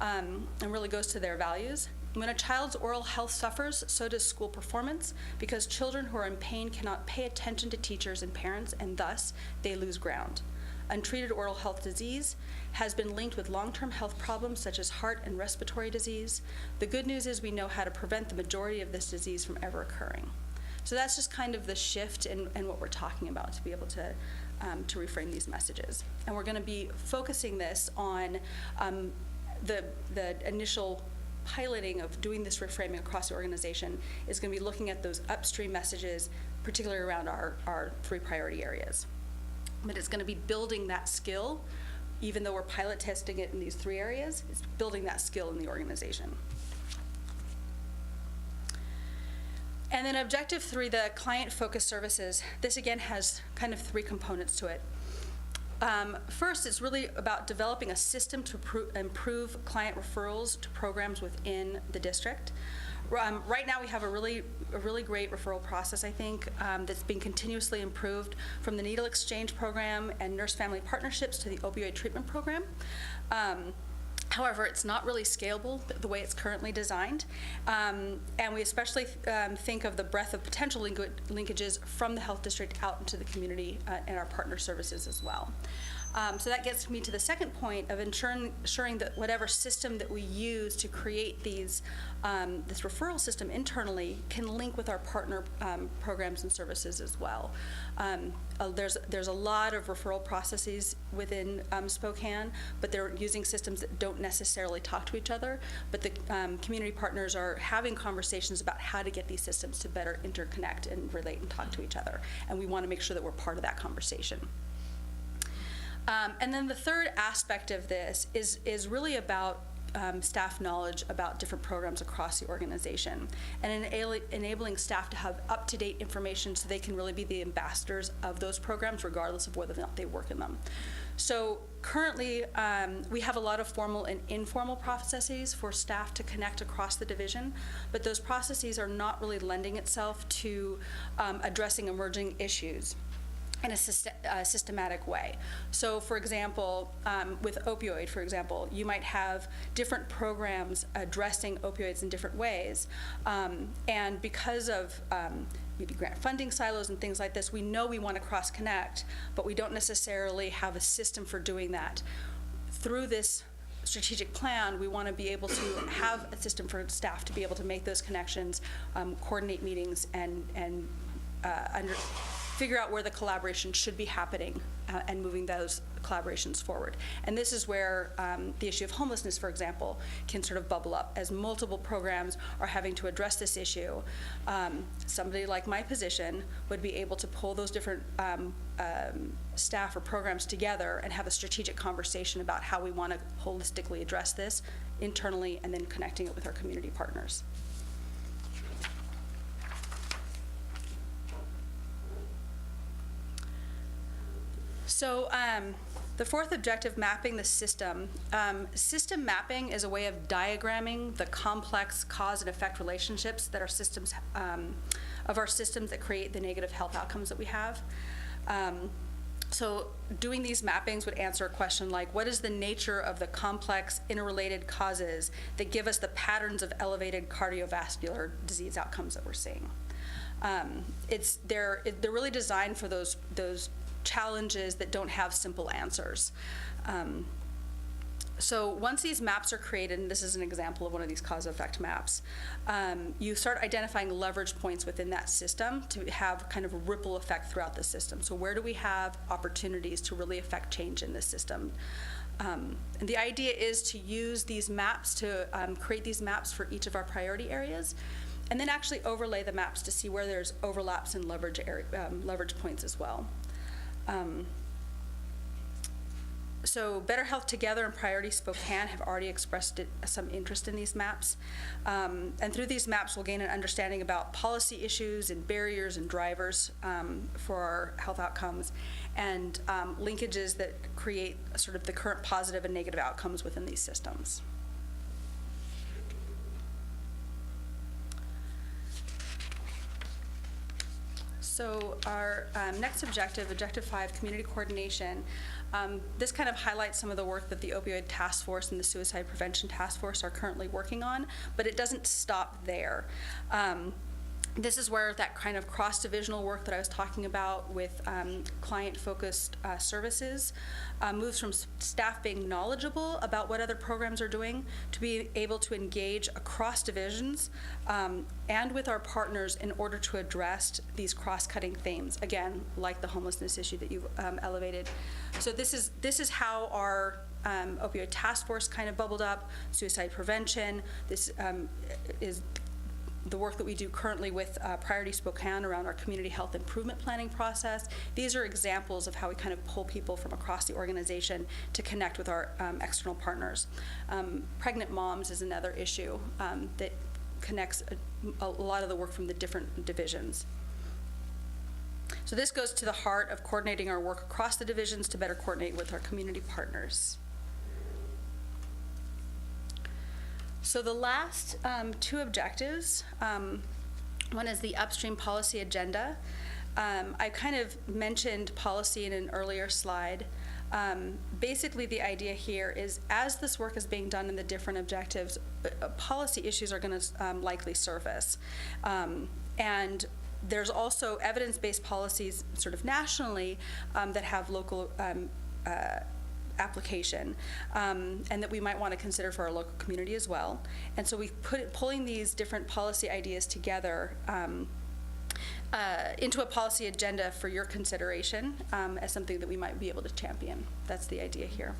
and really goes to their values. When a child's oral health suffers, so does school performance, because children who are in pain cannot pay attention to teachers and parents, and thus they lose ground. Untreated oral health disease has been linked with long-term health problems such as heart and respiratory disease. The good news is we know how to prevent the majority of this disease from ever occurring. So that's just kind of the shift in what we're talking about to be able to reframe these messages. And we're going to be focusing this on the initial piloting of doing this reframing across the organization is going to be looking at those upstream messages, particularly around our three priority areas. But it's going to be building that skill, even though we're pilot testing it in these three areas, it's building that skill in the organization. And then objective 3, the client-focused services. This again has kind of 3 components to it. First, it's really about developing a system to improve client referrals to programs within the district. Right now, we have a really great referral process, I think, that's being continuously improved from the needle exchange program and nurse-family partnerships to the opioid treatment program. However, it's not really scalable the way it's currently designed. And we especially think of the breadth of potential linkages from the health district out into the community and our partner services as well. So that gets me to the second point of ensuring that whatever system that we use to create this referral system internally can link with our partner programs and services as well. There's a lot of referral processes within Spokane, but they're using systems that don't necessarily talk to each other, but the community partners are having conversations about how to get these systems to better interconnect and relate and talk to each other, and we want to make sure that we're part of that conversation. And then the third aspect of this is really about staff knowledge about different programs across the organization and enabling staff to have up-to-date information so they can really be the ambassadors of those programs regardless of whether or not they work in them. So currently, we have a lot of formal and informal processes for staff to connect across the division, but those processes are not really lending itself to addressing emerging issues in a systematic way. So for example, with opioid, for example, you might have different programs addressing opioids in different ways. And because of maybe grant funding silos and things like this, we know we want to cross-connect, but we don't necessarily have a system for doing that. Through this strategic plan, we want to be able to have a system for staff to be able to make those connections, coordinate meetings, and figure out where the collaboration should be happening and moving those collaborations forward. And this is where the issue of homelessness, for example, can sort of bubble up as multiple programs are having to address this issue. Somebody like my position would be able to pull those different staff or programs together and have a strategic conversation about how we want to holistically address this internally and then connecting it with our community partners. So the fourth objective, mapping the system. System mapping is a way of diagramming the complex cause and effect relationships that our systems, of our systems that create the negative health outcomes that we have. So doing these mappings would answer a question like, what is the nature of the complex interrelated causes that give us the patterns of elevated cardiovascular disease outcomes that we're seeing? They're really designed for those challenges that don't have simple answers. So once these maps are created, and this is an example of one of these cause-effect maps, you start identifying leverage points within that system to have kind of a ripple effect throughout the system. So where do we have opportunities to really affect change in the system? And the idea is to use these maps to create these maps for each of our priority areas, and then actually overlay the maps to see where there's overlaps and leverage points as well. So Better Health Together and Priority Spokane have already expressed some interest in these maps. And through these maps, we'll gain an understanding about policy issues and barriers and drivers for our health outcomes, and linkages that create sort of the current positive and negative outcomes within these systems. So our next objective, Objective 5, community coordination. This kind of highlights some of the work that the Opioid Task Force and the Suicide Prevention Task Force are currently working on, but it doesn't stop there. This is where that kind of cross-divisional work that I was talking about with client-focused services moves from staff being knowledgeable about what other programs are doing to be able to engage across divisions and with our partners in order to address these cross-cutting themes, again, like the homelessness issue that you've elevated. So this is how our opioid task force kind of bubbled up, suicide prevention. This is the work that we do currently with Priority Spokane around our community health improvement planning process. These are examples of how we kind of pull people from across the organization to connect with our external partners. Pregnant moms is another issue that connects a lot of the work from the different divisions. So this goes to the heart of coordinating our work across the divisions to better coordinate with our community partners. So the last two objectives, one is the upstream policy agenda. I kind of mentioned policy in an earlier slide. Basically, the idea here is as this work is being done in the different objectives, policy issues are going to likely surface. And there's also evidence-based policies sort of nationally that have local application, and that we might want to consider for our local community as well. And so we pulling these different policy ideas together into a policy agenda for your consideration as something that we might be able to champion. That's the idea here.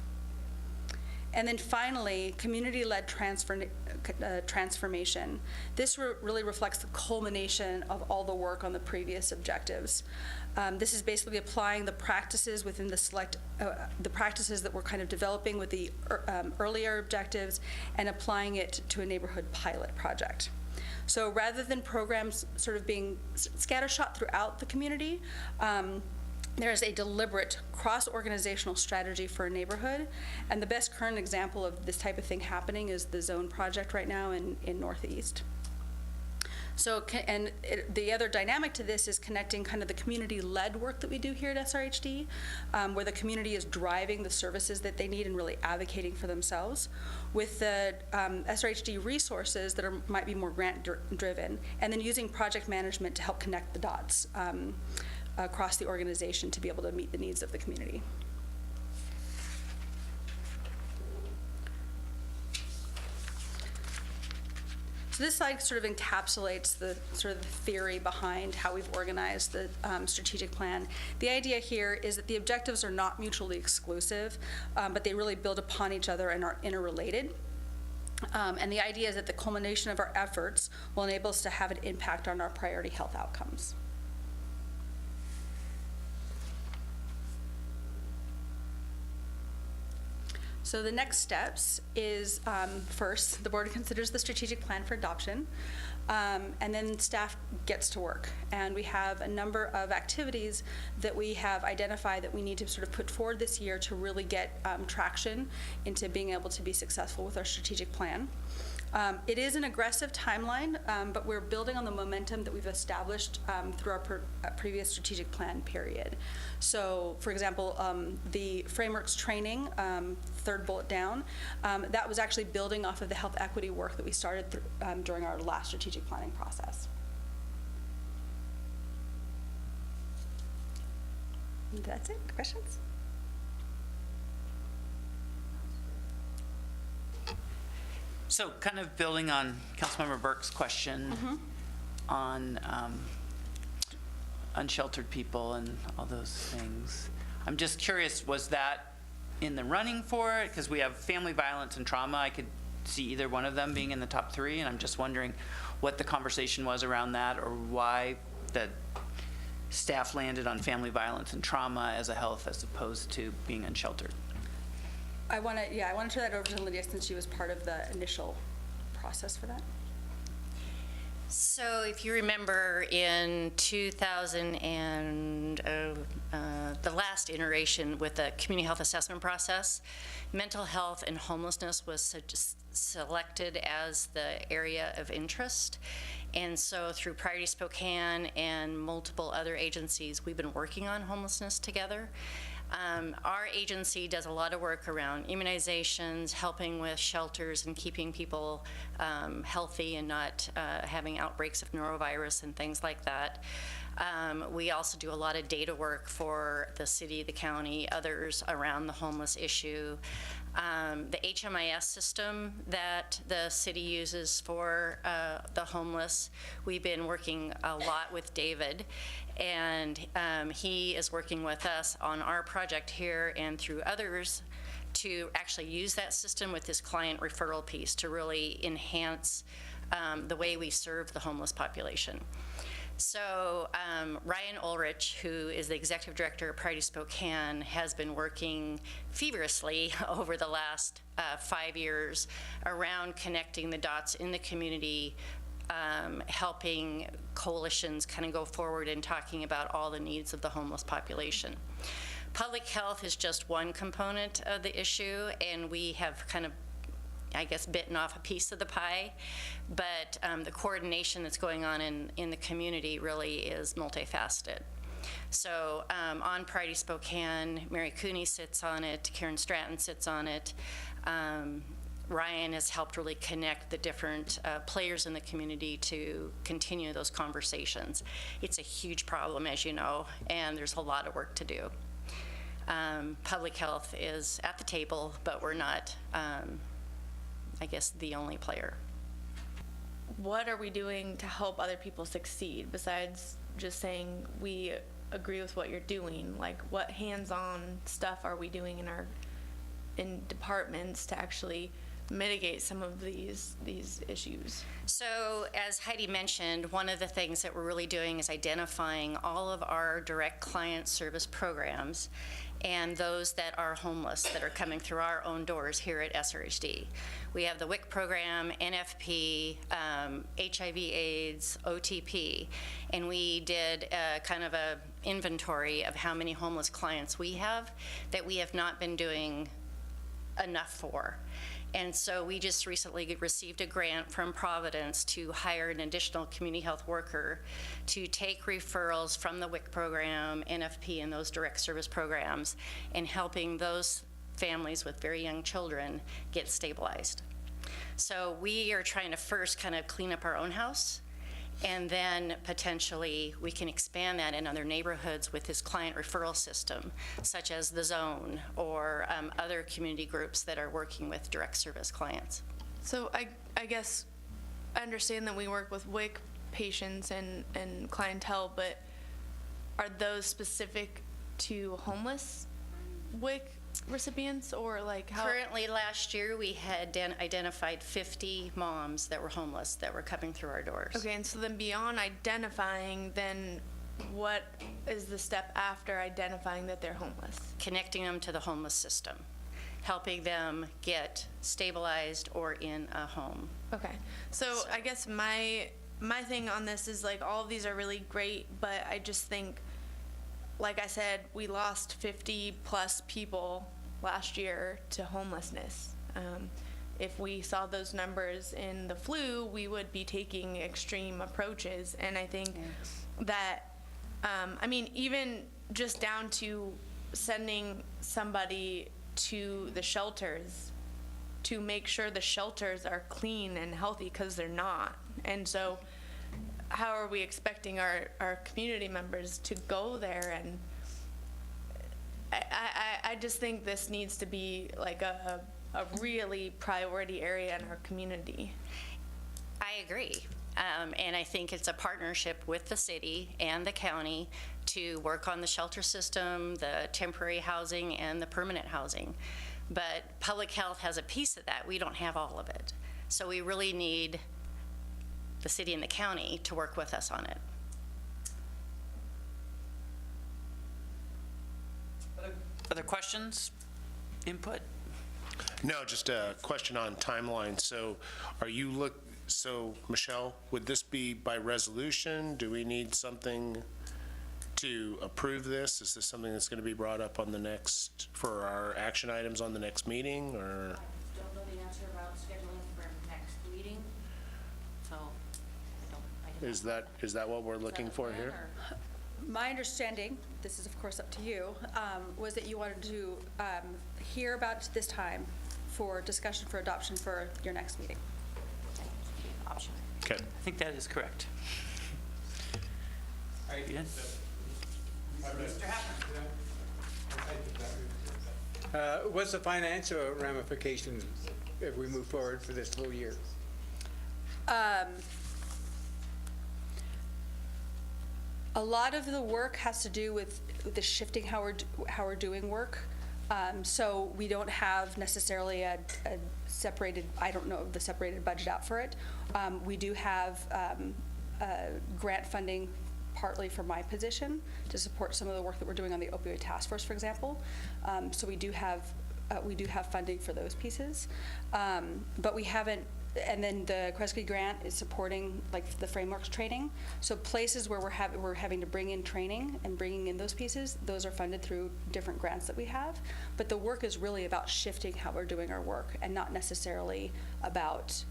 And then finally, community-led transformation. This really reflects the culmination of all the work on the previous objectives. This is basically applying the practices within the practices that we're kind of developing with the earlier objectives and applying it to a neighborhood pilot project. So rather than programs sort of being scattershot throughout the community, there is a deliberate cross-organizational strategy for a neighborhood, and the best current example of this type of thing happening is the Zone project right now in Northeast. So, the other dynamic to this is connecting kind of the community-led work that we do here at SRHD, where the community is driving the services that they need and really advocating for themselves, with the SRHD resources that might be more grant-driven, and then using project management to help connect the dots across the organization to be able to meet the needs of the community. So this slide sort of encapsulates the sort of the theory behind how we've organized the strategic plan. The idea here is that the objectives are not mutually exclusive, but they really build upon each other and are interrelated. And the idea is that the culmination of our efforts will enable us to have an impact on our priority health outcomes. So the next steps is, first, the board considers the strategic plan for adoption. And then staff gets to work. And we have a number of activities that we have identified that we need to sort of put forward this year to really get traction into being able to be successful with our strategic plan. It is an aggressive timeline, but we're building on the momentum that we've established through our previous strategic plan period. So, for example, the frameworks training, third bullet down, that was actually building off of the health equity work that we started during our last strategic planning process. That's it. Questions? So kind of building on Councilmember Burke's question on unsheltered people and all those things. I'm just curious, was that in the running for it? Because we have family violence and trauma. I could see either one of them being in the top 3, and I'm just wondering what the conversation was around that, or why the staff landed on family violence and trauma as a health as opposed to being unsheltered. I want to turn that over to Lydia since she was part of the initial process for that. So if you remember in 2000 and the last iteration with the community health assessment process, mental health and homelessness was selected as the area of interest. And so through Priority Spokane and multiple other agencies, we've been working on homelessness together. Our agency does a lot of work around immunizations, helping with shelters and keeping people healthy and not having outbreaks of norovirus and things like that. We also do a lot of data work for the city, the county, others around the homeless issue. The HMIS system that the city uses for the homeless, we've been working a lot with David, and he is working with us on our project here and through others to actually use that system with this client referral piece to really enhance the way we serve the homeless population. So Ryan Ulrich, who is the executive director of Priority Spokane, has been working feverishly over the last 5 years around connecting the dots in the community, helping coalitions kind of go forward and talking about all the needs of the homeless population. Public health is just one component of the issue, and we have kind of, I guess, bitten off a piece of the pie, but the coordination that's going on in the community really is multifaceted. So on Priority Spokane, Mary Cooney sits on it, Karen Stratton sits on it. Ryan has helped really connect the different players in the community to continue those conversations. It's a huge problem, as you know, and there's a lot of work to do. Public health is at the table, but we're not, I guess, the only player. What are we doing to help other people succeed besides just saying we agree with what you're doing? Like, what hands-on stuff are we doing in departments to actually mitigate some of these issues? So as Heidi mentioned, one of the things that we're really doing is identifying all of our direct client service programs and those that are homeless that are coming through our own doors here at SRHD. We have the WIC program, NFP, HIV/AIDS, OTP, and we did kind of a inventory of how many homeless clients we have that we have not been doing enough for. And so we just recently received a grant from Providence to hire an additional community health worker to take referrals from the WIC program, NFP, and those direct service programs, and helping those families with very young children get stabilized. So we are trying to first kind of clean up our own house, and then potentially we can expand that in other neighborhoods with this client referral system, such as the Zone or other community groups that are working with direct service clients. So I guess I understand that we work with WIC patients and clientele, but are those specific to homeless WIC recipients, or like how? Currently, last year we had identified 50 moms that were homeless that were coming through our doors. Okay, and so then beyond identifying, then what is the step after identifying that they're homeless? Connecting them to the homeless system, helping them get stabilized or in a home. Okay, so I guess my my thing on this is like all of these are really great, but I just think, like I said, we lost 50 plus people last year to homelessness. If we saw those numbers in the flu, we would be taking extreme approaches. And I think that, I mean, even just down to sending somebody to the shelters to make sure the shelters are clean and healthy, because they're not. And so how are we expecting our community members to go there? And I just think this needs to be like a really priority area in our community. I agree. And I think it's a partnership with the city and the county to work on the shelter system, the temporary housing, and the permanent housing. But public health has a piece of that. We don't have all of it. So we really need the city and the county to work with us on it. Other questions? Input? No, just a question on timeline. So so Michelle, would this be by resolution? Do we need something to approve this? Is this something that's going to be brought up on the next, for our action items on the next meeting, or? I don't know the answer about scheduling for next meeting, so I don't. Is that what we're looking for here? My understanding, this is of course up to you, was that you wanted to hear about this time for discussion for adoption for your next meeting. Option. Okay. I think that is correct. Yes. What's the financial ramifications if we move forward for this whole year? A lot of the work has to do with the shifting how we're doing work. So we don't have necessarily a separated, I don't know the separated budget out for it. We do have grant funding partly for my position to support some of the work that we're doing on the opioid task force, for example. So we do have funding for those pieces, but we haven't. And then the Kresge grant is supporting like the frameworks training. So places where we're having to bring in training and bringing in those pieces, those are funded through different grants that we have. But the work is really about shifting how we're doing our work, and not necessarily about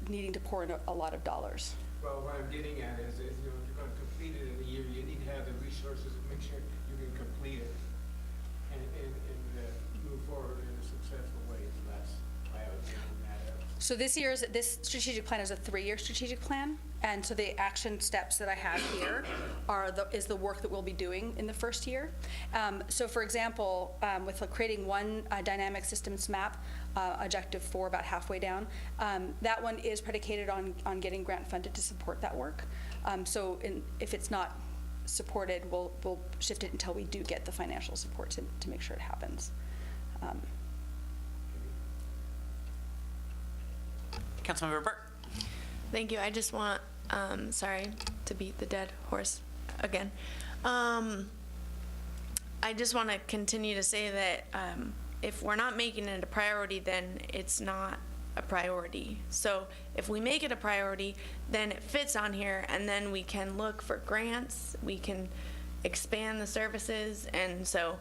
needing to pour in a lot of dollars. Well, what I'm getting at is if you're going to complete it in a year, you need to have the resources to make sure you can complete it and move forward in a successful way. So that's why I was bringing that up. So this strategic plan is a 3-year strategic plan, and so the action steps that I have here is the work that we'll be doing in the first year. So for example, with creating one dynamic systems map, objective 4 about halfway down, that one is predicated on getting grant funded to support that work. So if it's not supported, we'll shift it until we do get the financial support to make sure it happens. Councilmember Burke. Thank you. I just want, sorry to beat the dead horse again. I just want to continue to say that if we're not making it a priority, then it's not a priority. So if we make it a priority, then it fits on here, and then we can look for grants, we can expand the services. And so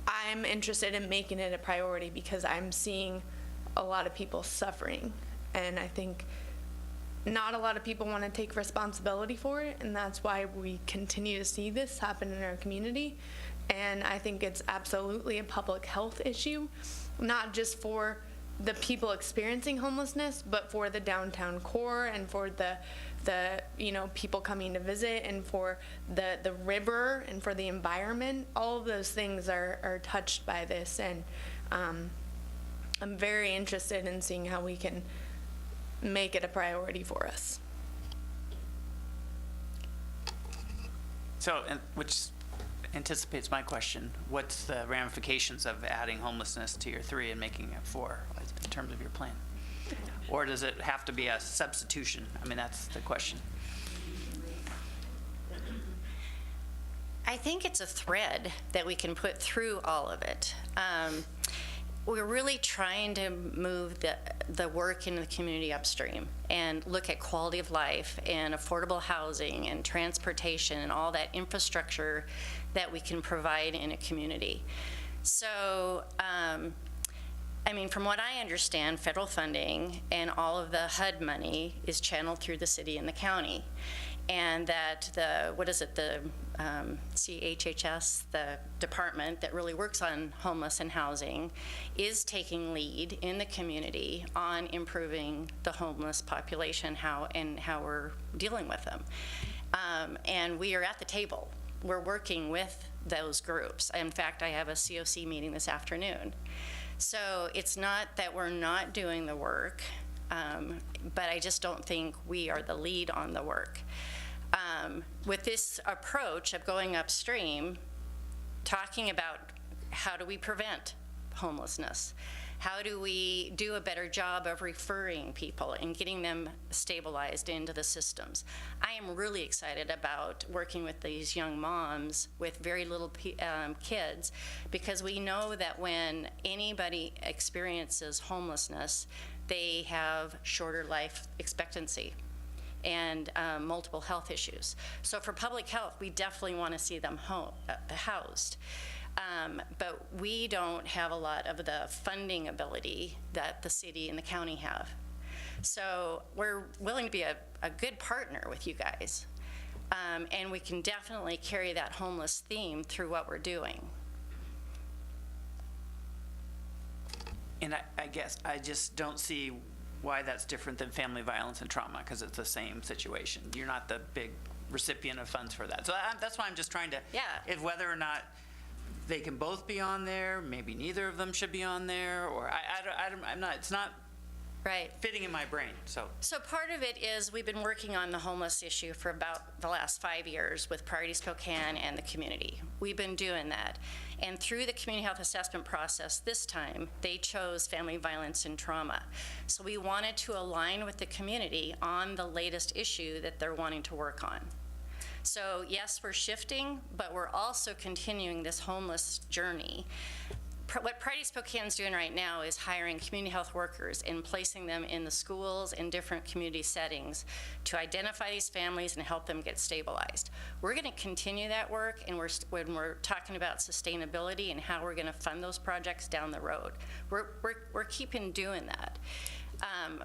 I'm interested in making it a priority because I'm seeing a lot of people suffering. And I think not a lot of people want to take responsibility for it, and that's why we continue to see this happen in our community. And I think it's absolutely a public health issue, not just for the people experiencing homelessness, but for the downtown core and for the people coming to visit, and for the river and for the environment. All of those things are touched by this, and I'm very interested in seeing how we can make it a priority for us. So, which anticipates my question. What's the ramifications of adding homelessness to your 3 and making it 4 in terms of your plan? Or does it have to be a substitution? I mean, that's the question. I think it's a thread that we can put through all of it. we're really trying to move the work in the community upstream and look at quality of life and affordable housing and transportation and all that infrastructure that we can provide in a community. So, I mean, from what I understand, federal funding and all of the HUD money is channeled through the city and the county. And that the CHHS, the department that really works on homeless and housing, is taking lead in the community on improving the homeless population, how we're dealing with them. And we are at the table. We're working with those groups. In fact, I have a COC meeting this afternoon. So it's not that we're not doing the work, but I just don't think we are the lead on the work. With this approach of going upstream, talking about how do we prevent homelessness, how do we do a better job of referring people and getting them stabilized into the systems. I am really excited about working with these young moms with very little kids, because we know that when anybody experiences homelessness, they have shorter life expectancy and multiple health issues. So for public health, we definitely want to see them housed. But we don't have a lot of the funding ability that the city and the county have. So we're willing to be a good partner with you guys. And we can definitely carry that homeless theme through what we're doing. And I guess I just don't see why that's different than family violence and trauma, because it's the same situation. You're not the big recipient of funds for that. So that's why I'm just trying to, if whether or not they can both be on there, maybe neither of them should be on there, or I'm not, it's not fitting in my brain. So part of it is we've been working on the homeless issue for about the last 5 years with Priority Spokane and the community. We've been doing that. And through the community health assessment process this time, they chose family violence and trauma. So we wanted to align with the community on the latest issue that they're wanting to work on. So yes, we're shifting, but we're also continuing this homeless journey. What Priority Spokane's doing right now is hiring community health workers and placing them in the schools and different community settings to identify these families and help them get stabilized. We're going to continue that work, and when we're talking about sustainability and how we're going to fund those projects down the road, we're keeping doing that.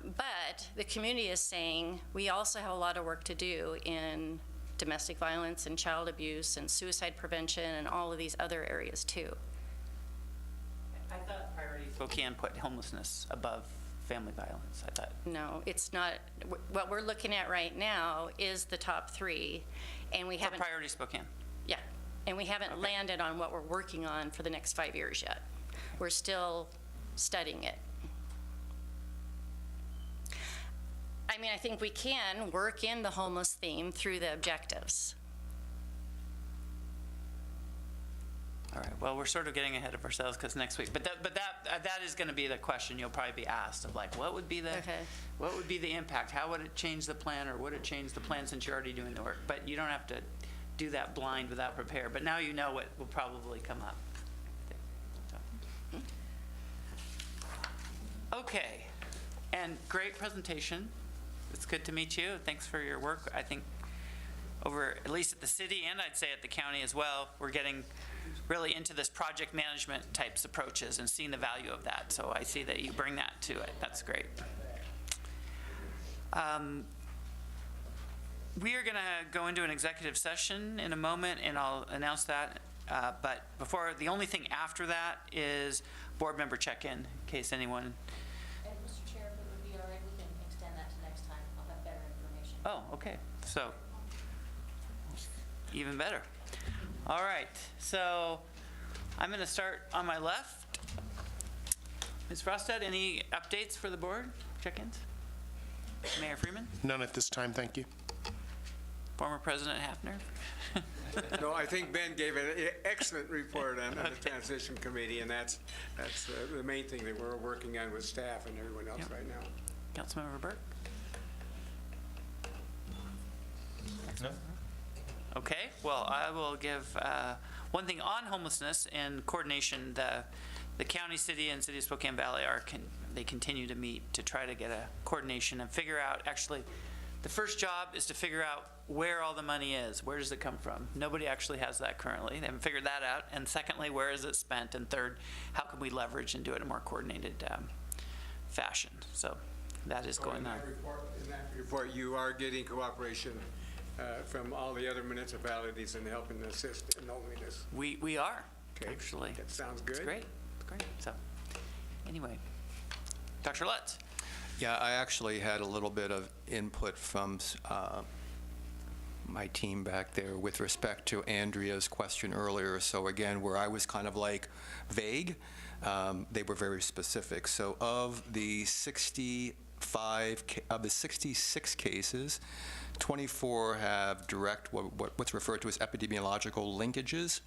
But the community is saying we also have a lot of work to do in domestic violence and child abuse and suicide prevention and all of these other areas too. I thought Priority Spokane put homelessness above family violence. I thought. No, it's not. What we're looking at right now is the top 3, and we haven't. Priority Spokane. Yeah, and we haven't landed on what we're working on for the next 5 years yet. We're still studying it. I mean, I think we can work in the homeless theme through the objectives. All right. Well, we're sort of getting ahead of ourselves because next week. But that is going to be the question you'll probably be asked of, like, what would be the impact? How would it change the plan, or would it change the plan since you're already doing the work? But you don't have to do that blind without prepare. But now you know what will probably come up. Okay. And great presentation. It's good to meet you. Thanks for your work. I think over, at least at the city, and I'd say at the county as well, we're getting really into this project management types approaches and seeing the value of that. So I see that you bring that to it. That's great. We are going to go into an executive session in a moment, and I'll announce that. But before, the only thing after that is board member check-in, in case anyone. And Mr. Chair, if it would be all right, we can extend that to next time. I'll have better information. Oh, okay. So, even better. All right. So, I'm going to start on my left. Ms. Frostad, any updates for the board? Check-ins? Mayor Freeman? None at this time, thank you. Former President Hafner? No, I think Ben gave an excellent report on the transition committee, and that's the main thing that we're working on with staff and everyone else right now. Councilmember Burke? No. Okay, well, I will give one thing on homelessness and coordination. The the county, city, and city of Spokane Valley they continue to meet to try to get a coordination and figure out, actually, the first job is to figure out where all the money is. Where does it come from? Nobody actually has that currently. They haven't figured that out. And secondly, where is it spent? And third, how can we leverage and do it in a more coordinated fashion? So that is going on. In that report, you are getting cooperation from all the other municipalities in helping assist in loneliness. We are, Okay. actually. That sounds good. It's great. It's great. So anyway, Dr. Lutz. Yeah, I actually had a little bit of input from my team back there with respect to Andrea's question earlier. So again, where I was kind of like vague, they were very specific. So of the 66 cases, 24 have direct, what's referred to as epidemiological linkages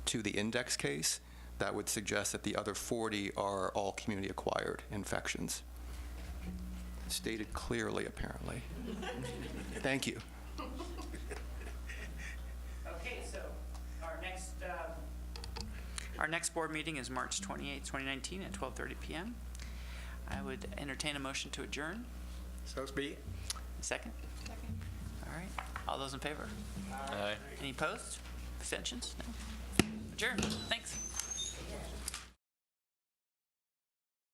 to the index case. That would suggest that the other 40 are all community-acquired infections. Stated clearly, apparently. Thank you. Okay, so our next board meeting is March 28th, 2019 at 12:30 p.m. I would entertain a motion to adjourn. So be it. Second? Second. All right. All those in favor? Aye. Any opposed? Abstentions? No. Adjourn. Thanks.